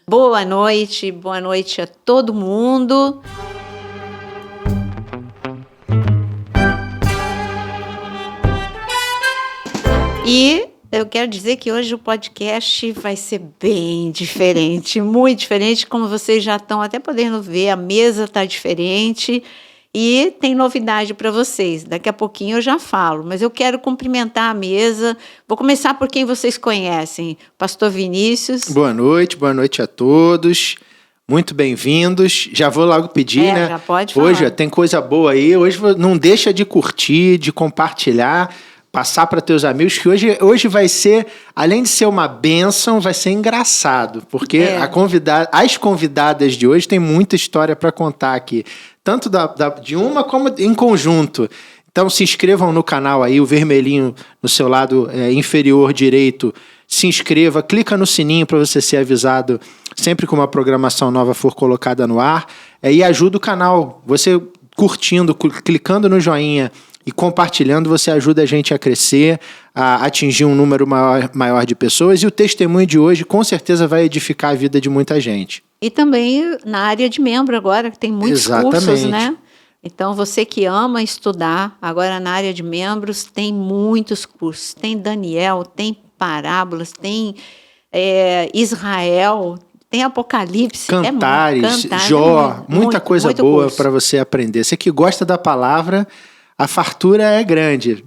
Boa noite a todo mundo. E eu quero dizer que hoje o podcast vai ser bem diferente, muito diferente, como vocês já estão até podendo ver, a mesa está diferente e tem novidade para vocês. Daqui a pouquinho eu já falo, mas eu quero cumprimentar a mesa. Vou começar por quem vocês conhecem. Pastor Vinícius. Boa noite a todos. Muito bem-vindos. Já vou logo pedir, né? Já pode falar. Hoje tem coisa boa aí. Hoje não deixa de curtir, de compartilhar, passar para teus amigos, que hoje vai ser, além de ser uma bênção, vai ser engraçado, porque as convidadas de hoje têm muita história para contar aqui, tanto de uma como em conjunto. Então se inscrevam no canal aí, o vermelhinho no seu lado inferior direito, se inscreva, clica no sininho para você ser avisado sempre que uma programação nova for colocada no ar, e ajuda o canal, você curtindo, clicando no joinha e compartilhando, você ajuda a gente a crescer, a atingir um número maior de pessoas, e o testemunho de hoje com certeza vai edificar a vida de muita gente. E também na área de membro agora, que tem muitos cursos, né? Então, você que ama estudar, agora na área de membros, tem muitos cursos. Tem Daniel, tem Parábolas, tem Israel, tem Apocalipse. Cantares, Jó, muita coisa boa para você aprender. Você que gosta da palavra, a fartura é grande.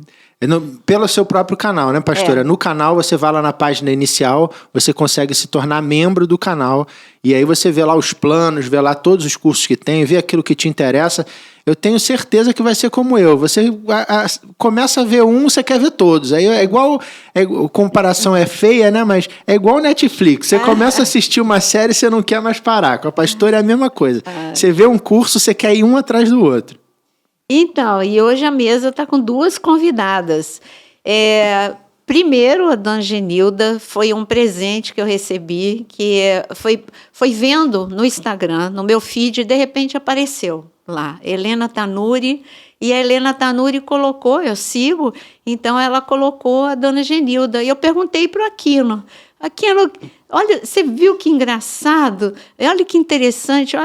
Pelo seu próprio canal, né, pastora? No canal, você vai lá na página inicial, você consegue se tornar membro do canal, e aí você vê lá os planos, vê lá todos os cursos que tem, vê aquilo que te interessa. Eu tenho certeza que vai ser como eu. Você começa a ver um, você quer ver todos. Aí comparação é feia, né? Mas é igual Netflix. Você começa a assistir uma série e você não quer mais parar. Com a pastora é a mesma coisa. Você vê um curso, você quer ir um atrás do outro. Então, e hoje a mesa está com duas convidadas. Primeiro, a dona Genilda, foi um presente que eu recebi, que foi vendo no Instagram, no meu feed, e de repente apareceu lá, Helena Tanuri, e a Helena Tanuri colocou, eu sigo, então ela colocou a dona Genilda, e eu perguntei para o Aquino, olha, você viu que engraçado? Olha que interessante,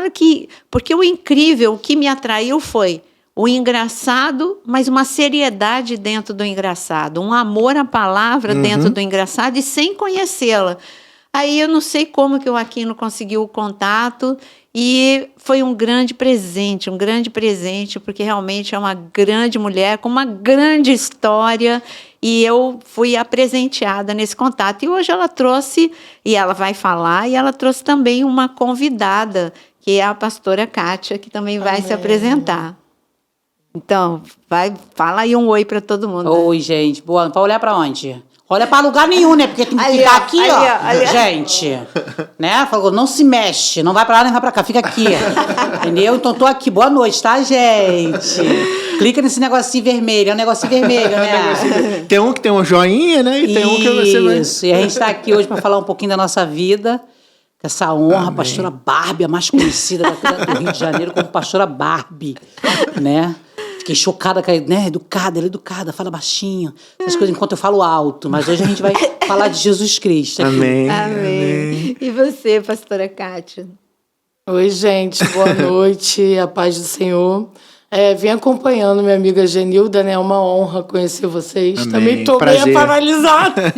porque o incrível, o que me atraiu foi o engraçado, mas uma seriedade dentro do engraçado, um amor à palavra dentro do engraçado e sem conhecê-la. Aí eu não sei como que o Aquino conseguiu o contato e foi um grande presente, porque realmente é uma grande mulher com uma grande história e eu fui apresenteada nesse contato. E hoje ela trouxe, e ela vai falar, e ela trouxe também uma convidada, que é a pastora Kátia, que também vai se apresentar. Então, fala aí um oi para todo mundo. Oi, gente. Boa. Para olhar para onde? Olha para lugar nenhum, né? Porque tem que ficar aqui, ó. Gente, né? Falou, não se mexe. Não vai para lá, nem vai para cá. Fica aqui. Entendeu? Então, tô aqui. Boa noite, tá, gente? Clica nesse negocinho vermelho. É um negocinho vermelho, né? Tem um que tem um joinha, né? E tem um que você vai... Isso. E a gente está aqui hoje para falar um pouquinho da nossa vida. Essa honra, a pastora Barbie, a mais conhecida do Rio de Janeiro como pastora Barbie, né? Fiquei chocada, né? Ela é educada, fala baixinho. Essas coisas enquanto eu falo alto. Mas hoje a gente vai falar de Jesus Cristo. Amém. E você, pastora Kátia? Oi, gente. Boa noite. A paz do Senhor. Vem acompanhando minha amiga Genilda, né? É uma honra conhecer vocês. Amém. Também estou meio paralisada.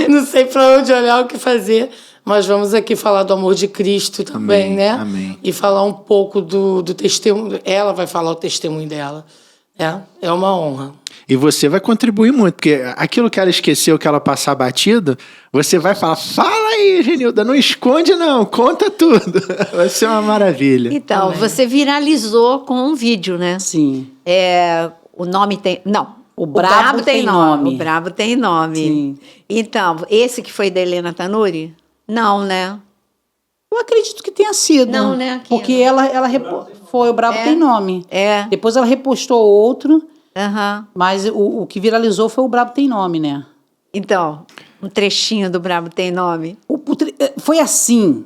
Não sei para onde olhar, o que fazer. Mas vamos aqui falar do amor de Cristo também, amém, né? Amém. E falar um pouco do testemunho. Ela vai falar o testemunho dela. É uma honra. E você vai contribuir muito, porque aquilo que ela esqueceu, que ela passar batido, você vai falar, fala aí, Genilda, não esconde não, conta tudo. Vai ser uma maravilha. Então, você viralizou com um vídeo, né? Sim. O nome tem... Não. O Brabo tem nome. O Brabo tem nome. Sim. Então, esse que foi da Helena Tanuri? Não, né? Eu acredito que tenha sido. Não, né? Porque ela foi, o Brabo tem nome. Depois ela repostou outro, mas o que viralizou foi o Brabo tem nome, né? Então, um trechinho do Brabo tem nome. Foi assim.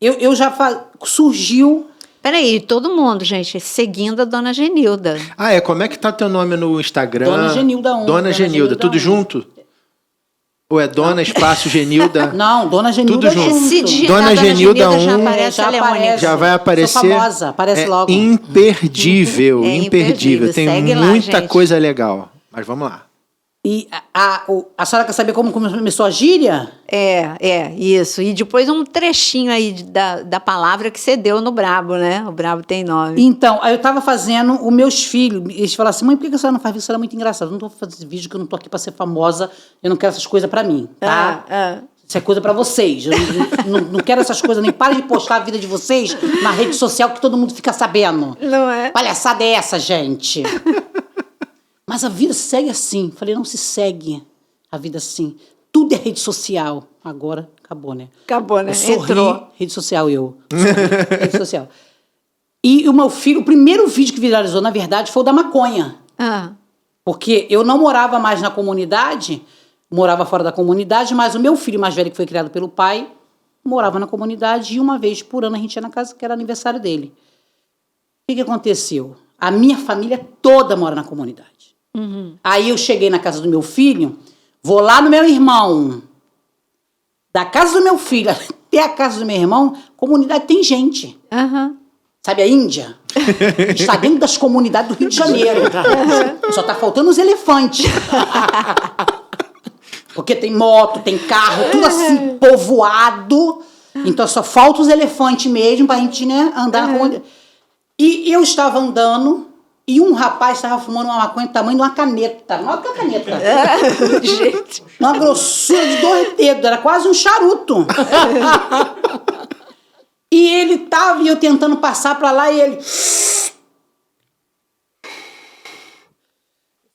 Eu já surgiu... Peraí, todo mundo, gente, seguindo a dona Genilda. Como é que tá teu nome no Instagram? Dona Genilda 1. Dona Genilda, tudo junto? Ou é Dona Espaço Genilda? Não, Dona Genilda Tudo junto. Se digitar Dona Genilda já 1, aparece a Leônica. já vai aparecer. Sou famosa, aparece logo. Imperdível, É imperdível. Tem segue lá, muita gente. coisa legal. Mas vamos lá. E a senhora quer saber como começou a gíria? Isso. E depois um trechinho aí da palavra que você deu no Brabo, né? O Brabo tem nome. Então, aí eu tava fazendo, os meus filhos, eles falaram assim, mãe, por que a senhora não faz vídeo? Isso era muito engraçado. Eu não tô fazendo vídeo, que eu não tô aqui pra ser famosa, eu não quero essas coisas pra mim, tá? Isso é coisa pra vocês. Eu não quero essas coisas, nem parem de postar a vida de vocês na rede social que todo mundo fica sabendo. Não é? Palhaçada é essa, gente? Mas a vida segue assim. Falei, não se segue a vida assim. Tudo é rede social. Agora, acabou, né? Acabou, né? Eu sorri, Entrou. rede social, sorri, rede social. E o meu filho, o primeiro vídeo que viralizou, na verdade, foi o da maconha. Porque eu não morava mais na comunidade, morava fora da comunidade, mas o meu filho mais velho, que foi criado pelo pai, morava na comunidade e uma vez por ano a gente ia na casa, que era aniversário dele. O que aconteceu? A minha família toda mora na comunidade. Aí eu cheguei na casa do meu filho, vou lá no meu irmão, da casa do meu filho até a casa do meu irmão, comunidade tem gente. Sabe a Índia? Está dentro das comunidades do Rio de Janeiro. Só tá faltando os elefantes. Porque tem moto, tem carro, tudo assim, povoado. Então só falta os elefantes mesmo pra gente, né, andar na comunidade. E eu estava andando e um rapaz estava fumando uma maconha do tamanho de uma caneta. Não é uma caneta. Gente. Uma grossura de 2 dedos, era quase um charuto. E ele tava, e eu tentando passar pra lá, e ele...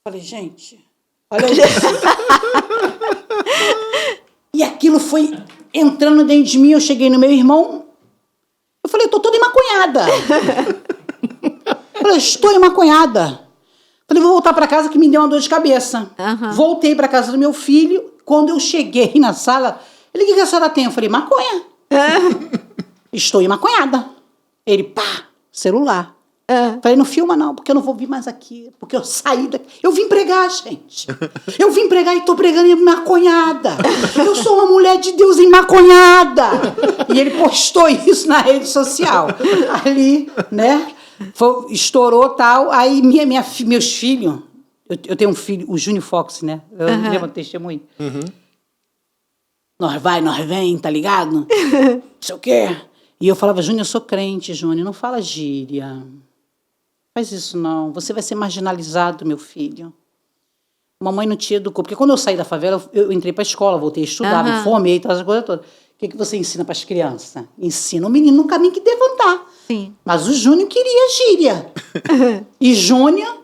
Falei, gente, olha isso. E aquilo foi entrando dentro de mim, eu cheguei no meu irmão, eu falei, eu tô toda emaconhada. Eu falei, estou emaconhada. Falei, vou voltar pra casa que me deu uma dor de cabeça. Voltei pra casa do meu filho, quando eu cheguei na sala, ele, o que a senhora tem? Eu falei, maconha. Estou emaconhada. Ele, pá, celular. Falei, não filma não, porque eu não vou vir mais aqui, porque eu saí daqui. Eu vim pregar, gente. Eu vim pregar e tô pregando emaconhada. Eu sou uma mulher de Deus emaconhada. E ele postou isso na rede social. Ali, né, estourou tal. Aí meus filhos, eu tenho um filho, o Júnior Fox, né? Eu lembro do testemunho. Nós vai, nós vem, tá ligado? Não sei o quê. E eu falava, Júnior, eu sou crente, Júnior, não fala gíria. Faz isso não, você vai ser marginalizado, meu filho. Mamãe não te educou. Porque quando eu saí da favela, eu entrei pra escola, voltei a estudar, me formei, todas as coisas todas. O que você ensina pras crianças? Ensina o menino no caminho que deve andar. Sim. Mas o Júnior queria gíria. E Júnior,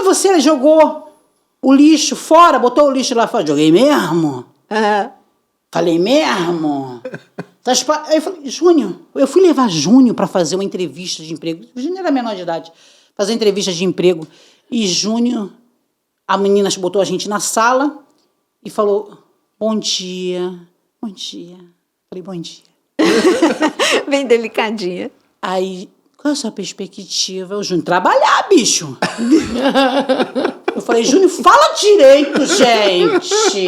você jogou o lixo fora, botou o lixo lá fora. Joguei mesmo. Falei mesmo. Aí eu falei, Júnior, eu fui levar Júnior para fazer uma entrevista de emprego. O Júnior era menor de idade. Fazer entrevista de emprego. E Júnior, a menina botou a gente na sala e falou, bom dia, bom dia. Falei, bom dia. Bem delicadinha. Aí, qual é a sua perspectiva? O Júnior, trabalhar, bicho. Eu falei, Júnior, fala direito, gente.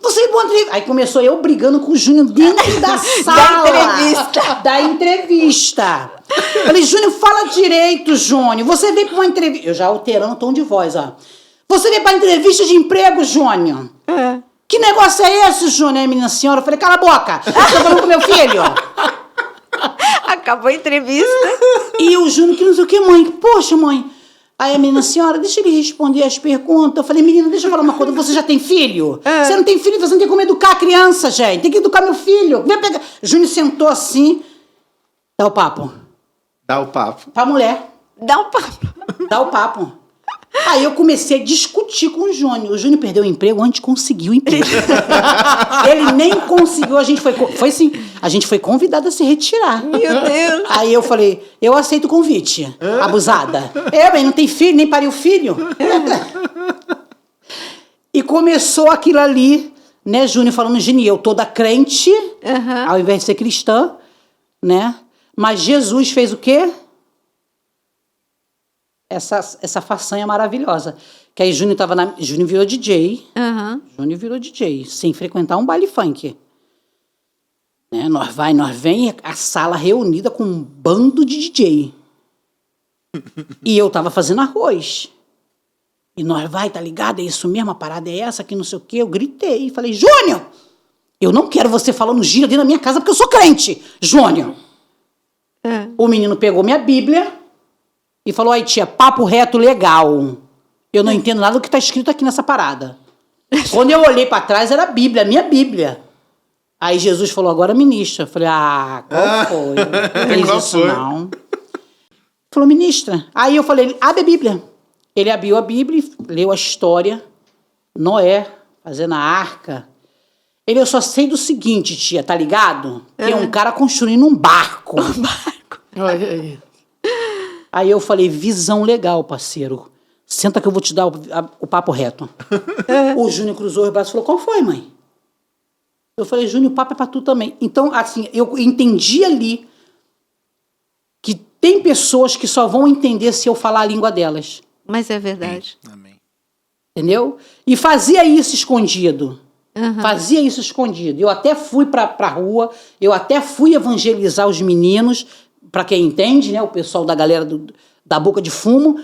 Você Aí começou eu brigando com o Júnior dentro da sala. Da entrevista. Eu falei, Júnior, fala direito, Júnior. Você veio para uma entrevista... Eu já alterando o tom de voz, ó. Você veio para entrevista de emprego, Júnior. Que negócio é esse, Júnior? Aí, menina senhora, eu falei, cala a boca. Tá falando com meu filho? Acabou a entrevista. E o Júnior, que não sei o que, mãe. Poxa, mãe. Aí a menina, senhora, deixa ele responder as perguntas. Eu falei, menina, deixa eu falar uma coisa. Você já tem filho? Você não tem filho, você não tem como educar a criança, gente. Tem que educar meu filho. Vem pegar. Júnior sentou assim. Dá o papo. Dá o papo. Pra mulher. Dá um papo. Dá o papo. Aí eu comecei a discutir com o Júnior. O Júnior perdeu o emprego antes de conseguir o emprego. Ele nem conseguiu. A gente foi assim. A gente foi convidada a se retirar. Meu Deus. Aí eu falei, eu aceito o convite. Abusada. Bem, não tem filho, nem pariu filho. E começou aquilo ali, né, Júnior falando, Gini, eu toda crente, ao invés de ser cristã, né? Mas Jesus fez o quê? Essa façanha maravilhosa. Que aí Júnior virou DJ. Aham. Júnior virou DJ, sem frequentar um baile funk. Né? Nós vem, a sala reunida com um bando de DJ. E eu tava fazendo arroz. E nós tá ligado? É isso mesmo, a parada é essa, que não sei o quê. Eu gritei, falei, Júnior, eu não quero você falando gira dentro da minha casa porque eu sou crente. Júnior. O menino pegou minha Bíblia e falou, aí tia, papo reto legal. Eu não entendo nada do que tá escrito aqui nessa parada. Quando eu olhei para trás, era a Bíblia, a minha Bíblia. Aí Jesus falou, agora ministra. Eu falei, qual foi? Não fez Qual isso foi? não. Falou, ministra. Aí eu falei, abre a Bíblia. Ele abriu a Bíblia e leu a história. Noé fazendo a arca. Ele, eu só sei do seguinte, tia, tá ligado? Tem um cara construindo um barco. Olha aí. Aí eu falei, visão legal, parceiro. Senta que eu vou te dar o papo reto. O Júnior cruzou os braços e falou, qual foi, mãe? Eu falei, Júnior, o papo é pra tu também. Então, assim, eu entendi ali que tem pessoas que só vão entender se eu falar a língua delas. Mas é verdade. Amém. Entendeu? E fazia isso escondido. Fazia isso escondido. Eu até fui pra rua, eu até fui evangelizar os meninos, pra quem entende, né? O pessoal da galera da boca de fumo,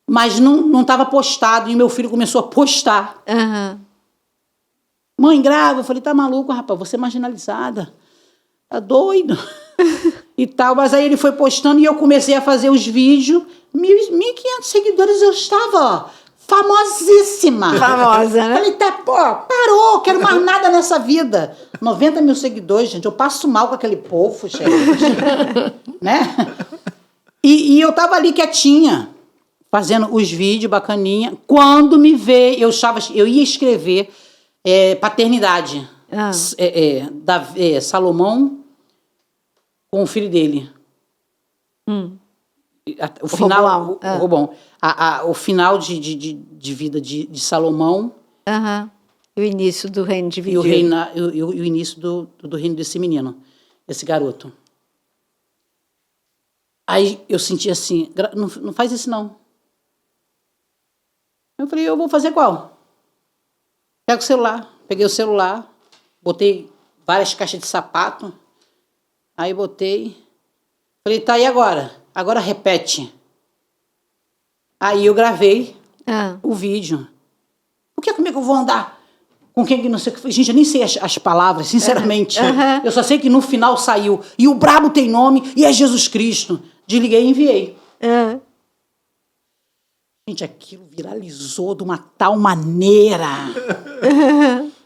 mas não estava postado. E meu filho começou a postar. Mãe, grava. Eu falei, tá maluco, rapaz? Você é marginalizada. Tá doido? E tal. Mas aí ele foi postando e eu comecei a fazer os vídeos. 1.500 seguidores, eu estava famosíssima. Famosa, né? Falei, tá, pô, parou, quero mais nada nessa vida. 90 mil seguidores, gente, eu passo mal com aquele povo, gente. Né? E eu tava ali quietinha, fazendo os vídeos bacaninha. Quando me vê, eu ia escrever paternidade. Salomão com o filho dele. O final, Roboão. o final de vida de Salomão E o início do reino e dividido. o início do reino desse menino, desse garoto. Aí eu senti assim, não faz isso não. Eu falei, eu vou fazer qual? Pega o celular. Peguei o celular, botei várias caixas de sapato, aí botei, falei, tá, e agora? Agora repete. Aí eu gravei o vídeo. Como é que eu vou andar com quem que não sei o que? Gente, eu nem sei as palavras, sinceramente. Eu só sei que no final saiu. E o brabo tem nome e é Jesus Cristo. Desliguei e enviei. Gente, aquilo viralizou de uma tal maneira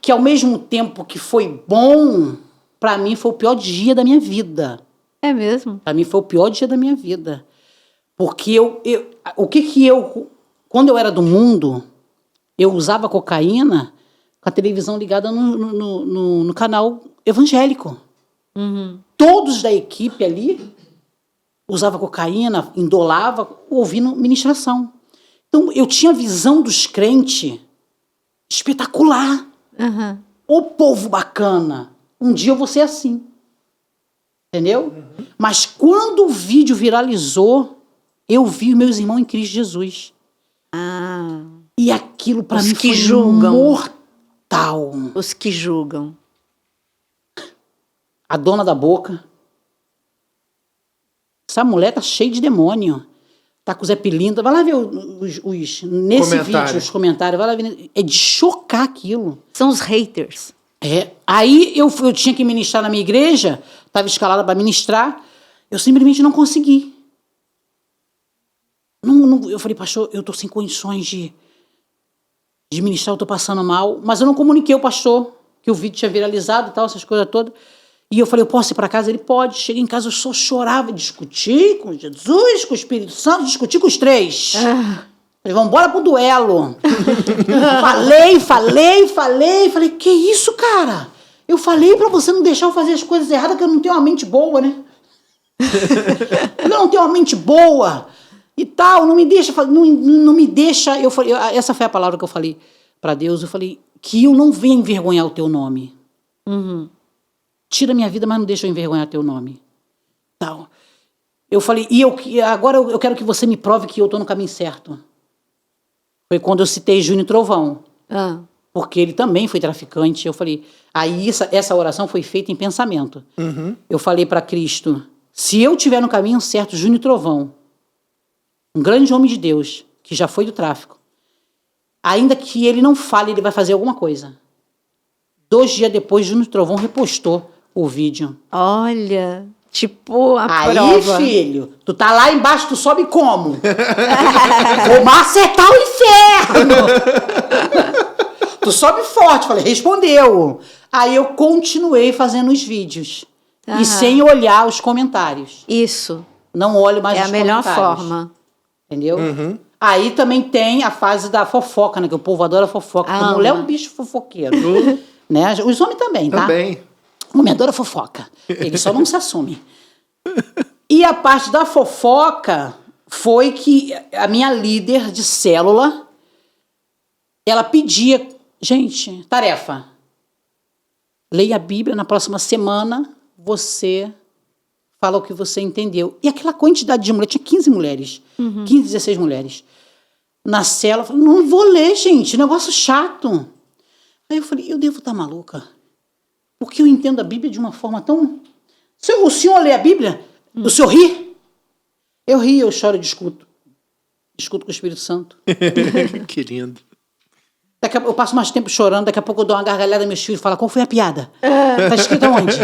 que ao mesmo tempo que foi bom, pra mim foi o pior dia da minha vida. É mesmo? Pra mim foi o pior dia da minha vida. Porque quando eu era do mundo, eu usava cocaína com a televisão ligada no canal evangélico. Todos da equipe ali usavam cocaína, indolava, ouvindo ministração. Então, eu tinha a visão dos crentes espetacular. Ô povo bacana, um dia eu vou ser assim. Entendeu? Mas quando o vídeo viralizou, eu vi meus irmãos em Cristo Jesus. E aquilo pra mim que foi julgam. mortal. Os que julgam. A dona da boca. Essa mulher tá cheia de demônio. Tá com o Zé Pilintra. Vai lá ver nesse vídeo, os comentários. Vai lá ver. É de chocar aquilo. São os haters. Aí eu tinha que ministrar na minha igreja, estava escalada para ministrar, eu simplesmente não consegui. Eu falei, pastor, eu estou sem condições de ministrar, eu estou passando mal, mas eu não comuniquei ao pastor que o vídeo tinha viralizado e tal, essas coisas todas. E eu falei, eu posso ir para casa? Ele pode. Cheguei em casa, eu só chorava, discuti com Jesus, com o Espírito Santo, discuti com os três. Falei, vamos embora pro duelo. Falei, que isso, cara? Eu falei pra você não deixar eu fazer as coisas erradas, que eu não tenho uma mente boa, né? Eu não tenho uma mente boa e tal, não me deixa, eu falei, essa foi a palavra que eu falei pra Deus, eu falei, que eu não venha envergonhar o teu nome. Tira minha vida, mas não deixa eu envergonhar teu nome. Tal. Eu falei, agora eu quero que você me prove que eu tô no caminho certo. foi quando eu citei Júnior Trovão. Ah. Porque ele também foi traficante. Eu falei... Aí essa oração foi feita em pensamento. Eu falei para Cristo, se eu estiver no caminho certo, Júnior Trovão, um grande homem de Deus, que já foi do tráfico, ainda que ele não fale, ele vai fazer alguma coisa. 2 dias depois, Júnior Trovão repostou o vídeo. Olha, tipo a Aí, prova. filho, tu tá lá embaixo, tu sobe como? Vou macetar o inferno! Tu sobe forte. Falei, respondeu. Aí eu continuei fazendo os vídeos. E sem olhar os comentários. Isso. Não olho mais É os a melhor comentários. forma. Entendeu? Aí também tem a fase da fofoca, né? Que o povo adora fofoca. A mulher é um bicho fofoqueiro. Né? Os homens também, tá? Também. O homem adora fofoca. Ele só não se assume. E a parte da fofoca foi que a minha líder de célula, ela pedia, gente, tarefa. Leia a Bíblia, na próxima semana você fala o que você entendeu. E aquela quantidade de mulheres, tinha 15 mulheres, 15, 16 mulheres. Na célula, eu falei, não vou ler, gente, negócio chato. Aí eu falei, eu devo estar maluca. Porque eu entendo a Bíblia de uma forma tão... O senhor lê a Bíblia? O senhor ri? Eu rio, eu choro e discuto. Discuto com o Espírito Santo. Que lindo. Eu passo mais tempo chorando, daqui a pouco eu dou uma gargalhada, meus filhos falam, qual foi a piada? Tá escrito aonde?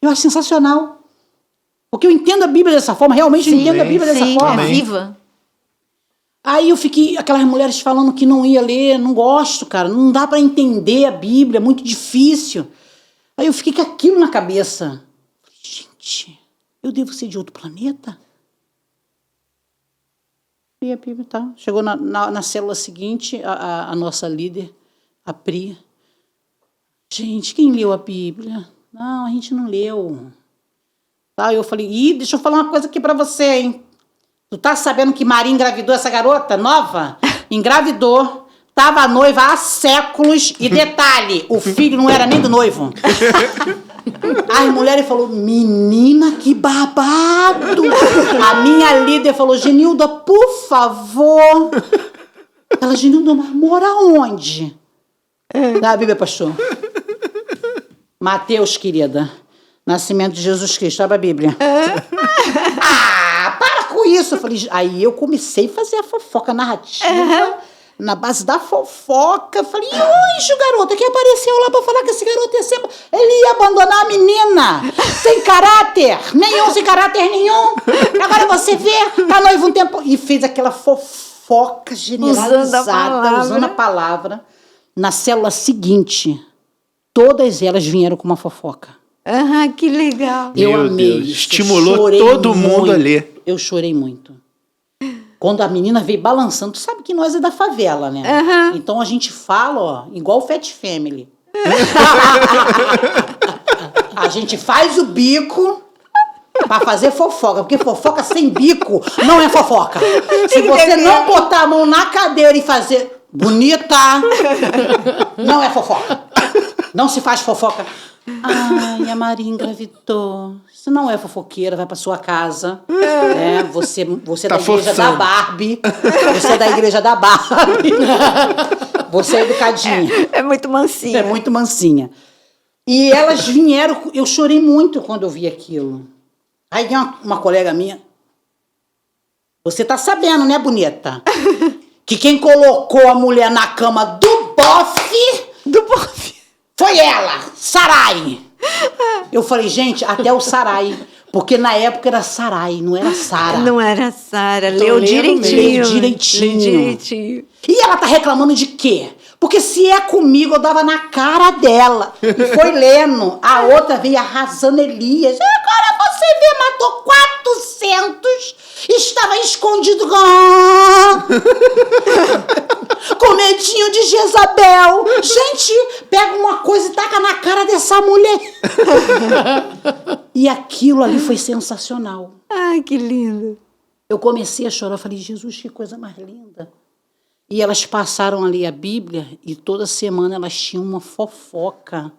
Eu acho sensacional. Porque eu entendo a Bíblia dessa forma, realmente eu entendo a Bíblia dessa forma. É viva. Aí eu fiquei, aquelas mulheres falando que não ia ler, não gosto, cara, não dá para entender a Bíblia, é muito difícil. Aí eu fiquei com aquilo na cabeça. Gente, eu devo ser de outro planeta? E a Bíblia tá. Chegou na célula seguinte, a nossa líder, a Pri. Gente, quem leu a Bíblia? Não, a gente não leu. Tá, eu falei, deixa eu falar uma coisa aqui pra você, hein? Tu tá sabendo que Maria engravidou essa garota nova? Engravidou. Tava noiva há séculos. E detalhe, o filho não era nem do noivo. As mulheres falaram, menina, que babado. A minha líder falou, Genilda, por favor. Ela, Genilda, mora onde? Dá a Bíblia, pastor. Mateus, querida. Nascimento de Jesus Cristo. Abre a Bíblia. Para com isso. Eu falei, aí eu comecei a fazer a fofoca narrativa. Na base da fofoca, falei, e o anjo, garota, que apareceu lá pra falar que esse garoto ia ser... Ele ia abandonar a menina, sem caráter, sem caráter nenhum. Agora você vê, tá noivo um tempo... E fez aquela fofoca generalizada, usando a palavra. Na célula seguinte, todas elas vieram com uma fofoca. Que legal. Eu Meu amei. Deus, estimulou todo mundo a ler. Eu chorei muito. Quando a menina veio balançando, tu sabe que nós é da favela, né? Então a gente fala, ó, igual o Fat Family. A gente faz o bico pra fazer fofoca, porque fofoca sem bico não é fofoca. Se você não botar a mão na cadeira e fazer bonita, não é fofoca. Não se faz fofoca. Ai, a Maria engravidou. Isso não é fofoqueira, vai pra sua casa. Você Tá da igreja da Barbie. Você é da igreja da Barbie. Você é educadinha. É muito mansinha. É muito mansinha. E elas vieram, eu chorei muito quando eu vi aquilo. Aí tem uma colega minha. Você tá sabendo, né, bonita? Que quem colocou a mulher na cama do bofe foi ela, Sarai. Eu falei, gente, até o Sarai. Porque na época era Sarai, não era Sara. Não era Sara. Leu direitinho. Leu direitinho. Leu direitinho. E ela tá reclamando de quê? Porque se é comigo, eu dava na cara dela. E foi lendo. A outra veio arrasando Elias. Agora você vê, matou 400. Estava escondido com medinho de Jezabel. Gente, pega uma coisa e taca na cara dessa mulher. E aquilo ali foi sensacional. Ai, que lindo. Eu comecei a chorar. Eu falei, Jesus, que coisa mais linda. E elas passaram ali a Bíblia e toda semana elas tinham uma fofoca.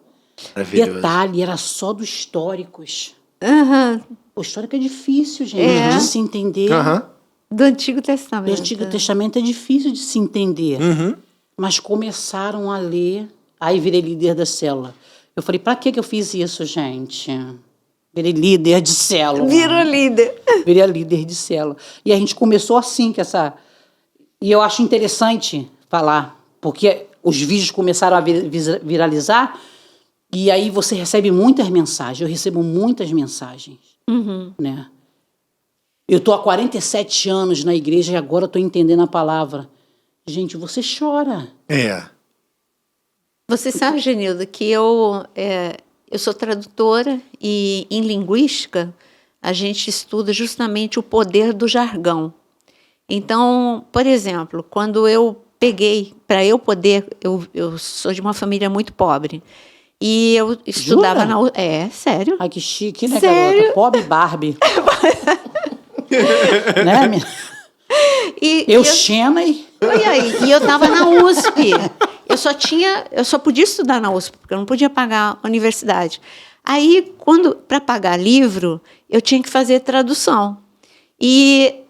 Detalhe, era só dos históricos. O histórico é difícil, gente, de se entender. Do Antigo Testamento. O Antigo Testamento é difícil de se entender. Mas começaram a ler, aí virei líder da célula. Eu falei, pra que eu fiz isso, gente? Virei líder de célula. Virou líder. Virei líder de célula. E a gente começou assim, E eu acho interessante falar, porque os vídeos começaram a viralizar, e aí você recebe muitas mensagens. Eu recebo muitas mensagens, né? Eu estou há 47 anos na igreja e agora estou entendendo a palavra. Gente, você chora. Você sabe, Genilda, que eu sou tradutora e em linguística a gente estuda justamente o poder do jargão. Então, por exemplo, quando eu peguei, para eu poder, eu sou de uma família muito pobre, e eu estudava na... sério. Ai, que chique, né, sério? garota? Pobre Barbie. Né, minha? Xena e... E eu estava na USP. Eu só podia estudar na USP, porque eu não podia pagar a universidade. Aí, para pagar livro, eu tinha que fazer tradução.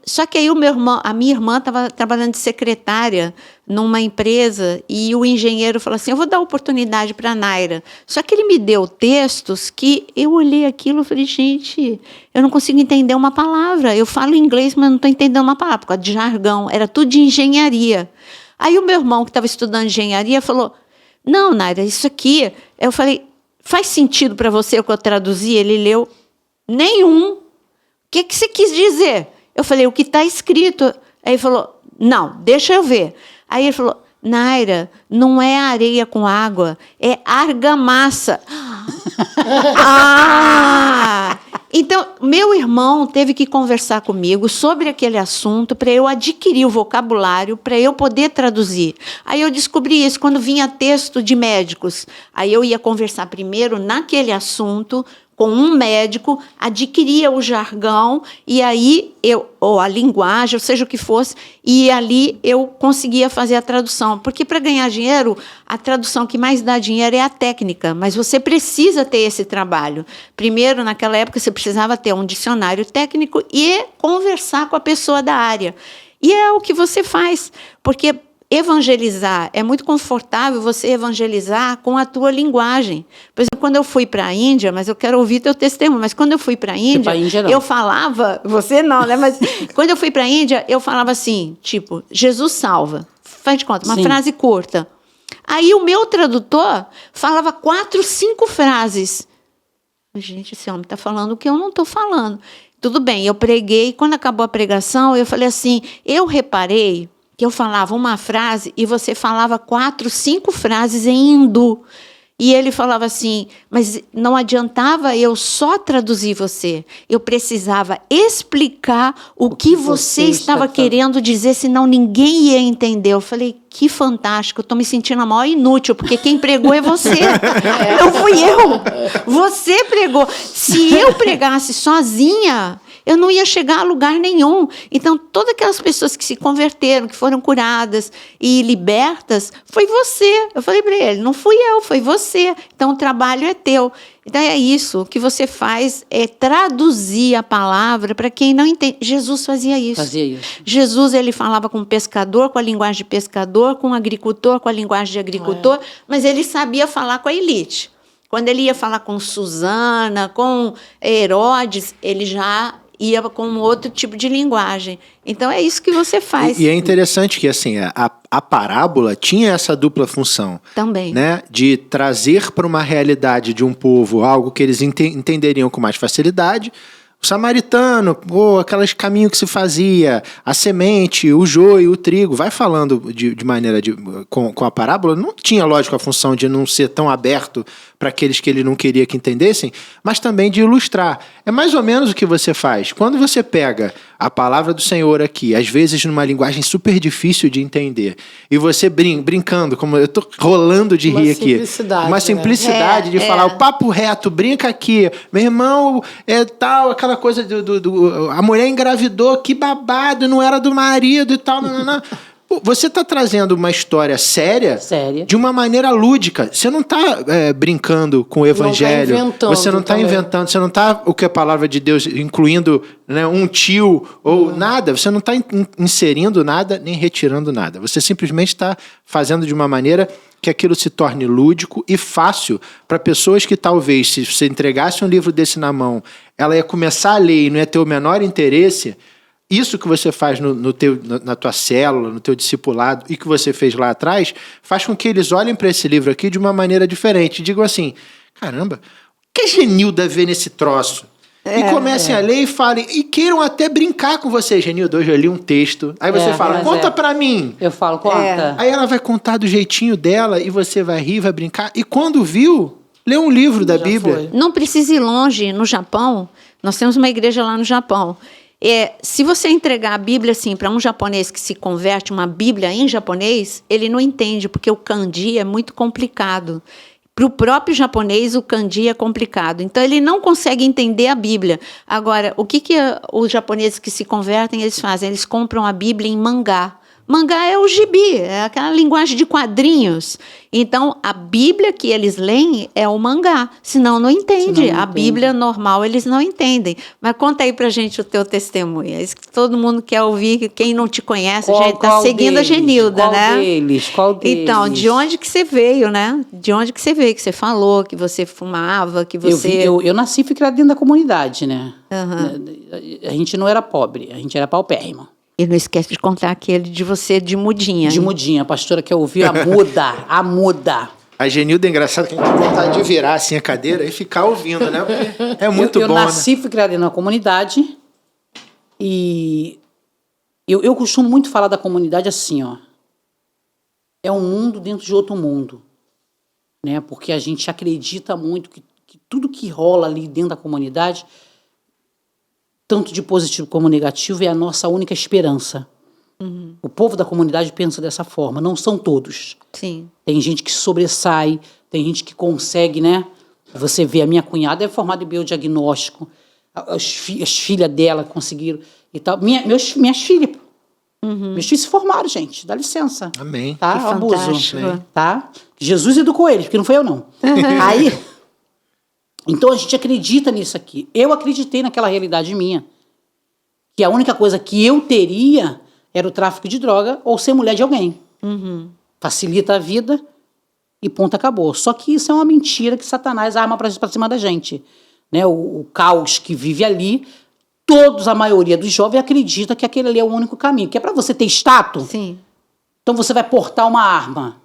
Só que aí a minha irmã estava trabalhando de secretária numa empresa e o engenheiro falou assim, eu vou dar oportunidade para a Naira. Só que ele me deu textos que eu olhei aquilo e falei, gente, eu não consigo entender uma palavra. Eu falo inglês, mas não estou entendendo uma palavra, por causa de jargão. Era tudo de engenharia. Aí o meu irmão, que estava estudando engenharia, falou, não, Naira, isso aqui... Eu falei, faz sentido para você o que eu traduzi? Ele leu, nenhum. O que você quis dizer? Eu falei, o que está escrito. Aí ele falou, não, deixa eu ver. Aí ele falou, Naira, não é areia com água, é argamassa. Então, meu irmão teve que conversar comigo sobre aquele assunto para eu adquirir o vocabulário, para eu poder traduzir. Aí eu descobri isso quando vinha texto de médicos. Aí eu ia conversar primeiro naquele assunto com um médico, adquiria o jargão, e aí ou a linguagem, ou seja o que fosse, e ali eu conseguia fazer a tradução. Porque para ganhar dinheiro, a tradução que mais dá dinheiro é a técnica, mas você precisa ter esse trabalho. Primeiro, naquela época, você precisava ter um dicionário técnico e conversar com a pessoa da área. E é o que você faz, porque evangelizar, é muito confortável você evangelizar com a tua linguagem. Por exemplo, quando eu fui para a Índia, mas eu quero ouvir teu testemunho, mas quando eu fui para a Índia, eu falava, você não, né? Mas quando eu fui para a Índia, eu falava assim, tipo, Jesus salva. Faz de conta, uma frase curta. Aí o meu tradutor falava 4, 5 frases. Gente, esse homem está falando o que eu não estou falando. Tudo bem, eu preguei, quando acabou a pregação, eu falei assim, eu reparei que eu falava uma frase e você falava 4, 5 frases em hindu. E ele falava assim, mas não adiantava eu só traduzir você. Eu precisava explicar o que você estava querendo dizer, senão ninguém ia entender. Eu falei, que fantástico, eu estou me sentindo a maior inútil, porque quem pregou é você. Não fui eu. Você pregou. Se eu pregasse sozinha, eu não ia chegar a lugar nenhum. Então, todas aquelas pessoas que se converteram, que foram curadas e libertas, foi você. Eu falei para ele, não fui eu, foi você. Então, o trabalho é teu. Então, é isso. O que você faz é traduzir a palavra para quem não entende. Jesus fazia isso. Jesus, ele falava com o pescador, com a linguagem de pescador, com o agricultor, com a linguagem de agricultor, mas ele sabia falar com a elite. Quando ele ia falar com Susana, com Herodes, ele já ia com outro tipo de linguagem. Então, é isso que você faz. E é interessante que, assim, a parábola tinha essa dupla função. Também. Né? De trazer para uma realidade de um povo algo que eles entenderiam com mais facilidade. O samaritano, aqueles caminhos que se fazia, a semente, o joio, o trigo, vai falando de maneira com a parábola, não tinha, lógico, a função de não ser tão aberto para aqueles que ele não queria que entendessem, mas também de ilustrar. É mais ou menos o que você faz. Quando você pega a palavra do Senhor aqui, às vezes numa linguagem super difícil de entender, e você brincando, como eu estou rolando de rir aqui, uma simplicidade de falar o papo reto, brinca aqui, meu irmão, tal, aquela coisa a mulher engravidou, que babado, não era do marido e tal, não. Pô, você está trazendo uma história séria de uma maneira lúdica. Você não está brincando com o evangelho. Você não está inventando. Você não está, o que é a palavra de Deus, incluindo, né, um tio ou nada. Você não está inserindo nada nem retirando nada. Você simplesmente está fazendo de uma maneira que aquilo se torne lúdico e fácil para pessoas que talvez, se você entregasse um livro desse na mão, ela ia começar a ler e não ia ter o menor interesse. Isso que você faz na tua célula, no teu discipulado, e que você fez lá atrás, faz com que eles olhem para esse livro aqui de uma maneira diferente. Digam assim, caramba, o que a Genilda vê nesse troço? E comecem a ler e falem, e queiram até brincar com você. Genilda, hoje eu li um texto. Aí você fala, conta pra mim. Eu falo, conta. Aí ela vai contar do jeitinho dela, e você vai rir, vai brincar. E quando viu, lê um livro da Bíblia. Não precisa ir longe. No Japão, nós temos uma igreja lá no Japão. Se você entregar a Bíblia assim para um japonês que se converte, uma Bíblia em japonês, ele não entende, porque o kanji é muito complicado. Para o próprio japonês, o kanji é complicado. Então, ele não consegue entender a Bíblia. Agora, o que os japoneses que se convertem, eles fazem? Eles compram a Bíblia em mangá. Mangá é o gibi, é aquela linguagem de quadrinhos. Então, a Bíblia que eles leem é o mangá, senão não entende. A Bíblia normal eles não entendem. Mas conta aí pra gente o teu testemunho. É isso que todo mundo quer ouvir, quem não te conhece, já está seguindo deles? A Genilda, né? Qual deles? Então, de onde que você veio, né? De onde que você veio, que você falou, que você fumava, que você... Eu nasci e fui criada dentro da comunidade, né? A gente não era pobre, a gente era paupérrima. E não esquece de contar aquele de você de mudinha. De mudinha, a pastora quer ouvir a muda. A Genilda é engraçada, que a gente tem vontade de virar assim a cadeira e ficar ouvindo, né? É muito bom, Eu nasci e fui criada na comunidade e eu costumo muito falar da comunidade assim, ó. É um mundo dentro de outro mundo, né? Porque a gente acredita muito que tudo que rola ali dentro da comunidade, tanto de positivo como negativo, é a nossa única esperança. O povo da comunidade pensa dessa forma, não são todos. Sim. Tem gente que sobressai, tem gente que consegue, né? Você vê, a minha cunhada é formada em biodiagnóstico, as filhas dela conseguiram e tal. Minhas filhas. Meus filhos se formaram, gente, dá licença. Amém. Tá? Que Abuso. fantástico. Tá? Jesus educou eles, porque não foi eu, não. Aí... Então, a gente acredita nisso aqui. Eu acreditei naquela realidade minha. Que a única coisa que eu teria era o tráfico de droga ou ser mulher de alguém. Facilita a vida e ponto, acabou. Só que isso é uma mentira que Satanás arma pra cima da gente. Né? O caos que vive ali, a maioria dos jovens acredita que aquele ali é o único caminho. Que é para você ter status. Sim. Então, você vai portar uma arma.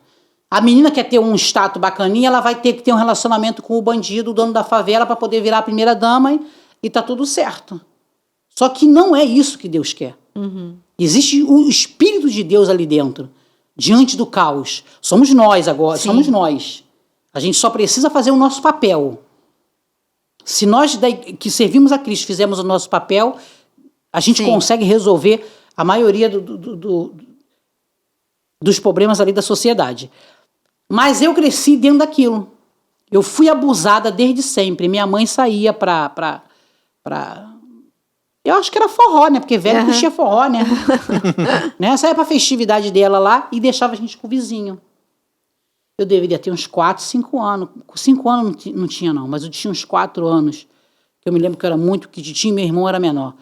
A menina quer ter um status bacaninha, ela vai ter que ter um relacionamento com o bandido, o dono da favela, para poder virar a primeira dama e tá tudo certo. Só que não é isso que Deus quer. Existe o Espírito de Deus ali dentro, diante do caos. Somos nós agora, somos nós. A gente só precisa fazer o nosso papel. Se nós que servimos a Cristo fizermos o nosso papel, a gente consegue resolver a maioria dos problemas ali da sociedade. Mas eu cresci dentro daquilo. Eu fui abusada desde sempre. Minha mãe saía pra... Eu acho que era forró, né? Porque velho curtia forró, né? Né? Saía pra festividade dela lá e deixava a gente com o vizinho. Eu deveria ter uns 4, 5 anos. 5 anos não tinha, não. Mas eu tinha uns 4 anos. Eu me lembro que eu era muito pequitinho e meu irmão era menor.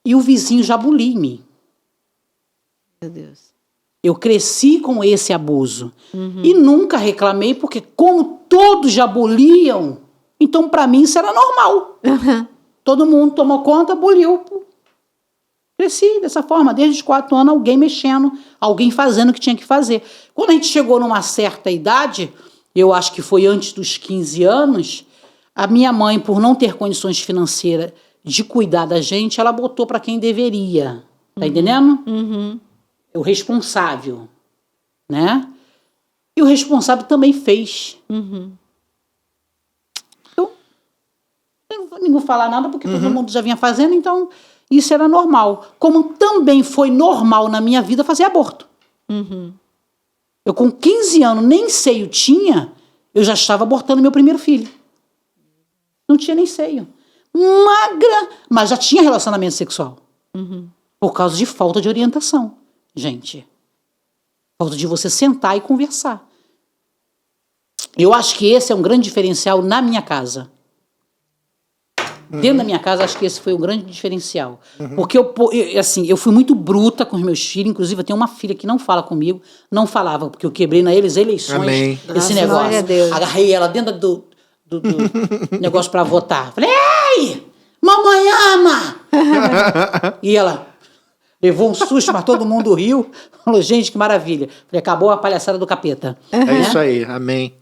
E o vizinho já bulia em mim. Meu Deus. Eu cresci com esse abuso. E nunca reclamei, porque como todos já buliam, então para mim isso era normal. Todo mundo tomou conta, buliu. Cresci dessa forma, desde os 4 anos, alguém mexendo, alguém fazendo o que tinha que fazer. Quando a gente chegou numa certa idade, eu acho que foi antes dos 15 anos, a minha mãe, por não ter condições financeiras de cuidar da gente, ela botou para quem deveria. Tá entendendo? O responsável, né? E o responsável também fez. Então, eu não vou falar nada porque todo mundo já vinha fazendo, então isso era normal. Como também foi normal na minha vida fazer aborto. Eu com 15 anos, nem seio tinha, eu já estava abortando meu primeiro filho. Não tinha nem seio. Magra, mas já tinha relacionamento sexual. Por causa de falta de orientação. Gente, Falta de você sentar e conversar. Eu acho que esse é um grande diferencial na minha casa. Dentro da minha casa, acho que esse foi um grande diferencial. Porque eu fui muito bruta com os meus filhos. Inclusive, eu tenho uma filha que não fala comigo. Não falava, porque eu quebrei na eles eleições. Amém. Esse Nossa, negócio. glória a Deus. Agarrei ela dentro do negócio para votar. Falei, ei, mamãe ama! E ela levou um susto, mas todo mundo riu. Falou, gente, que maravilha. Falei, acabou a palhaçada do capeta. É isso aí, amém.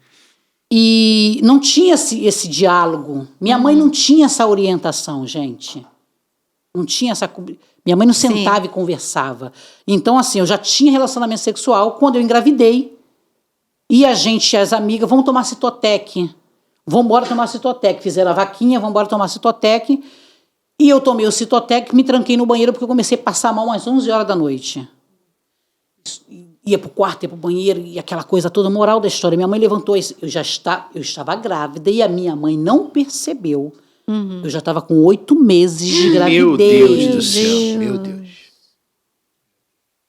E não tinha esse diálogo. Minha mãe não tinha essa orientação, gente. Não tinha essa... Minha mãe não sentava e conversava. Então, assim, eu já tinha relacionamento sexual quando eu engravidei. E as amigas, vamos tomar Citotec. Vamos embora tomar Citotec. Fizeram a vaquinha, vamos embora tomar Citotec. E eu tomei o Citotec, me tranquei no banheiro porque eu comecei a passar mal às 11 horas da noite. Ia pro quarto, ia pro banheiro, e aquela coisa toda, moral da história. Minha mãe levantou, eu estava grávida e a minha mãe não percebeu. Eu já estava com 8 meses de gravidez. Meu Deus do céu, meu Deus.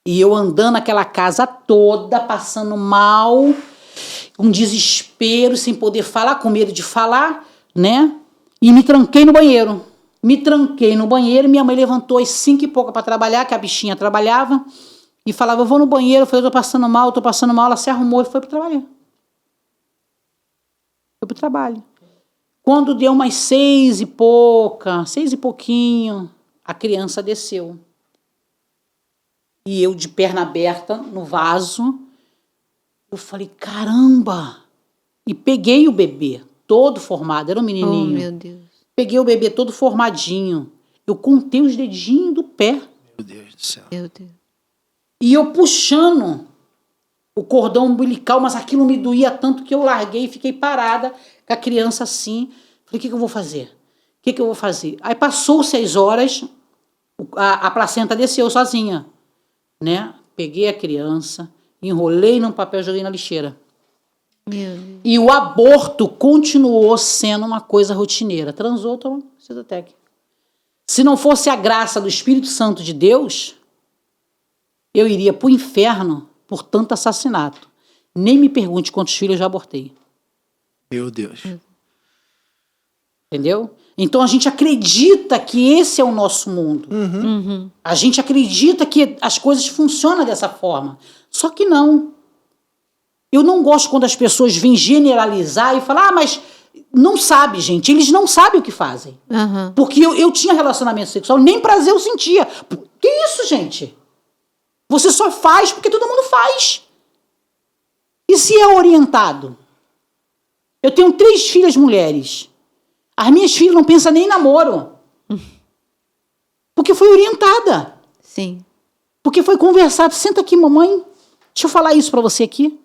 E eu andando naquela casa toda, passando mal, um desespero, sem poder falar, com medo de falar, né? E me tranquei no banheiro. Minha mãe levantou às 5 e pouca para trabalhar, que a bichinha trabalhava. E falava, eu vou no banheiro, eu falei, eu tô passando mal. Ela se arrumou e foi pro trabalho. Quando deu umas 6 e pouquinho, a criança desceu. E eu, de perna aberta, no vaso, eu falei, caramba! E peguei o bebê, todo formado, era um menininho. Oh, meu Deus. Peguei o bebê todo formadinho. Eu contei os dedinhos do pé. Meu Deus do céu. Meu Deus. E eu puxando o cordão umbilical, mas aquilo me doía tanto que eu larguei e fiquei parada com a criança assim. Falei, o que eu vou fazer? Aí passou 6 horas, a placenta desceu sozinha, né? Peguei a criança, enrolei num papel e joguei na lixeira. Meu Deus. E o aborto continuou sendo uma coisa rotineira. Transou, tomou Citotec. Se não fosse a graça do Espírito Santo de Deus, eu iria para o inferno por tanto assassinato. Nem me pergunte quantos filhos eu já abortei. Meu Deus. Entendeu? Então a gente acredita que esse é o nosso mundo. A gente acredita que as coisas funcionam dessa forma. Só que não. Eu não gosto quando as pessoas vêm generalizar e falar, mas não sabe, gente. Eles não sabem o que fazem. Porque eu tinha relacionamento sexual, nem prazer eu sentia. Que isso, gente? Você só faz porque todo mundo faz. E se é orientado? Eu tenho 3 filhas mulheres. As minhas filhas não pensam nem em namoro. Porque foi orientada. Sim. Porque foi conversado. Senta aqui, mamãe. Deixa eu falar isso para você aqui.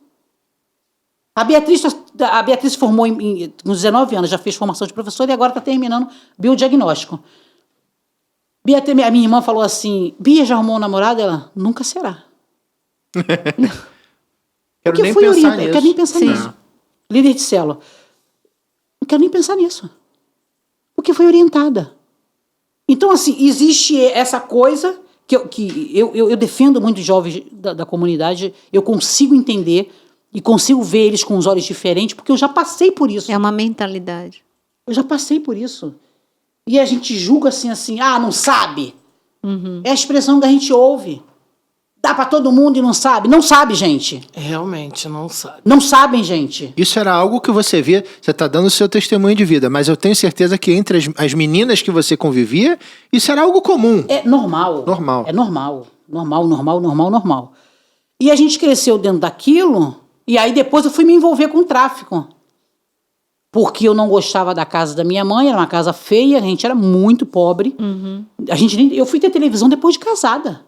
A Beatriz formou com 19 anos, já fez formação de professora e agora está terminando biodiagnóstico. A minha irmã falou assim, Bia já arrumou um namorado? Ela, nunca será. Quero nem pensar nisso. Eu quero nem pensar nisso. Líder de célula. Não quero nem pensar nisso. Porque foi orientada. Então, assim, existe essa coisa que eu defendo muito os jovens da comunidade, eu consigo entender e consigo ver eles com os olhos diferentes, porque eu já passei por isso. É uma mentalidade. Eu já passei por isso. E a gente julga assim, não sabe. É a expressão que a gente ouve. Dá pra todo mundo e não sabe. Não sabe, gente. Realmente, não sabe. Não sabem, gente. Isso era algo que você via, você está dando o seu testemunho de vida, mas eu tenho certeza que entre as meninas que você convivia, isso era algo comum. É normal. Normal. É normal. Normal. E a gente cresceu dentro daquilo, e aí depois eu fui me envolver com o tráfico. Porque eu não gostava da casa da minha mãe, era uma casa feia, a gente era muito pobre. Eu fui ter televisão depois de casada.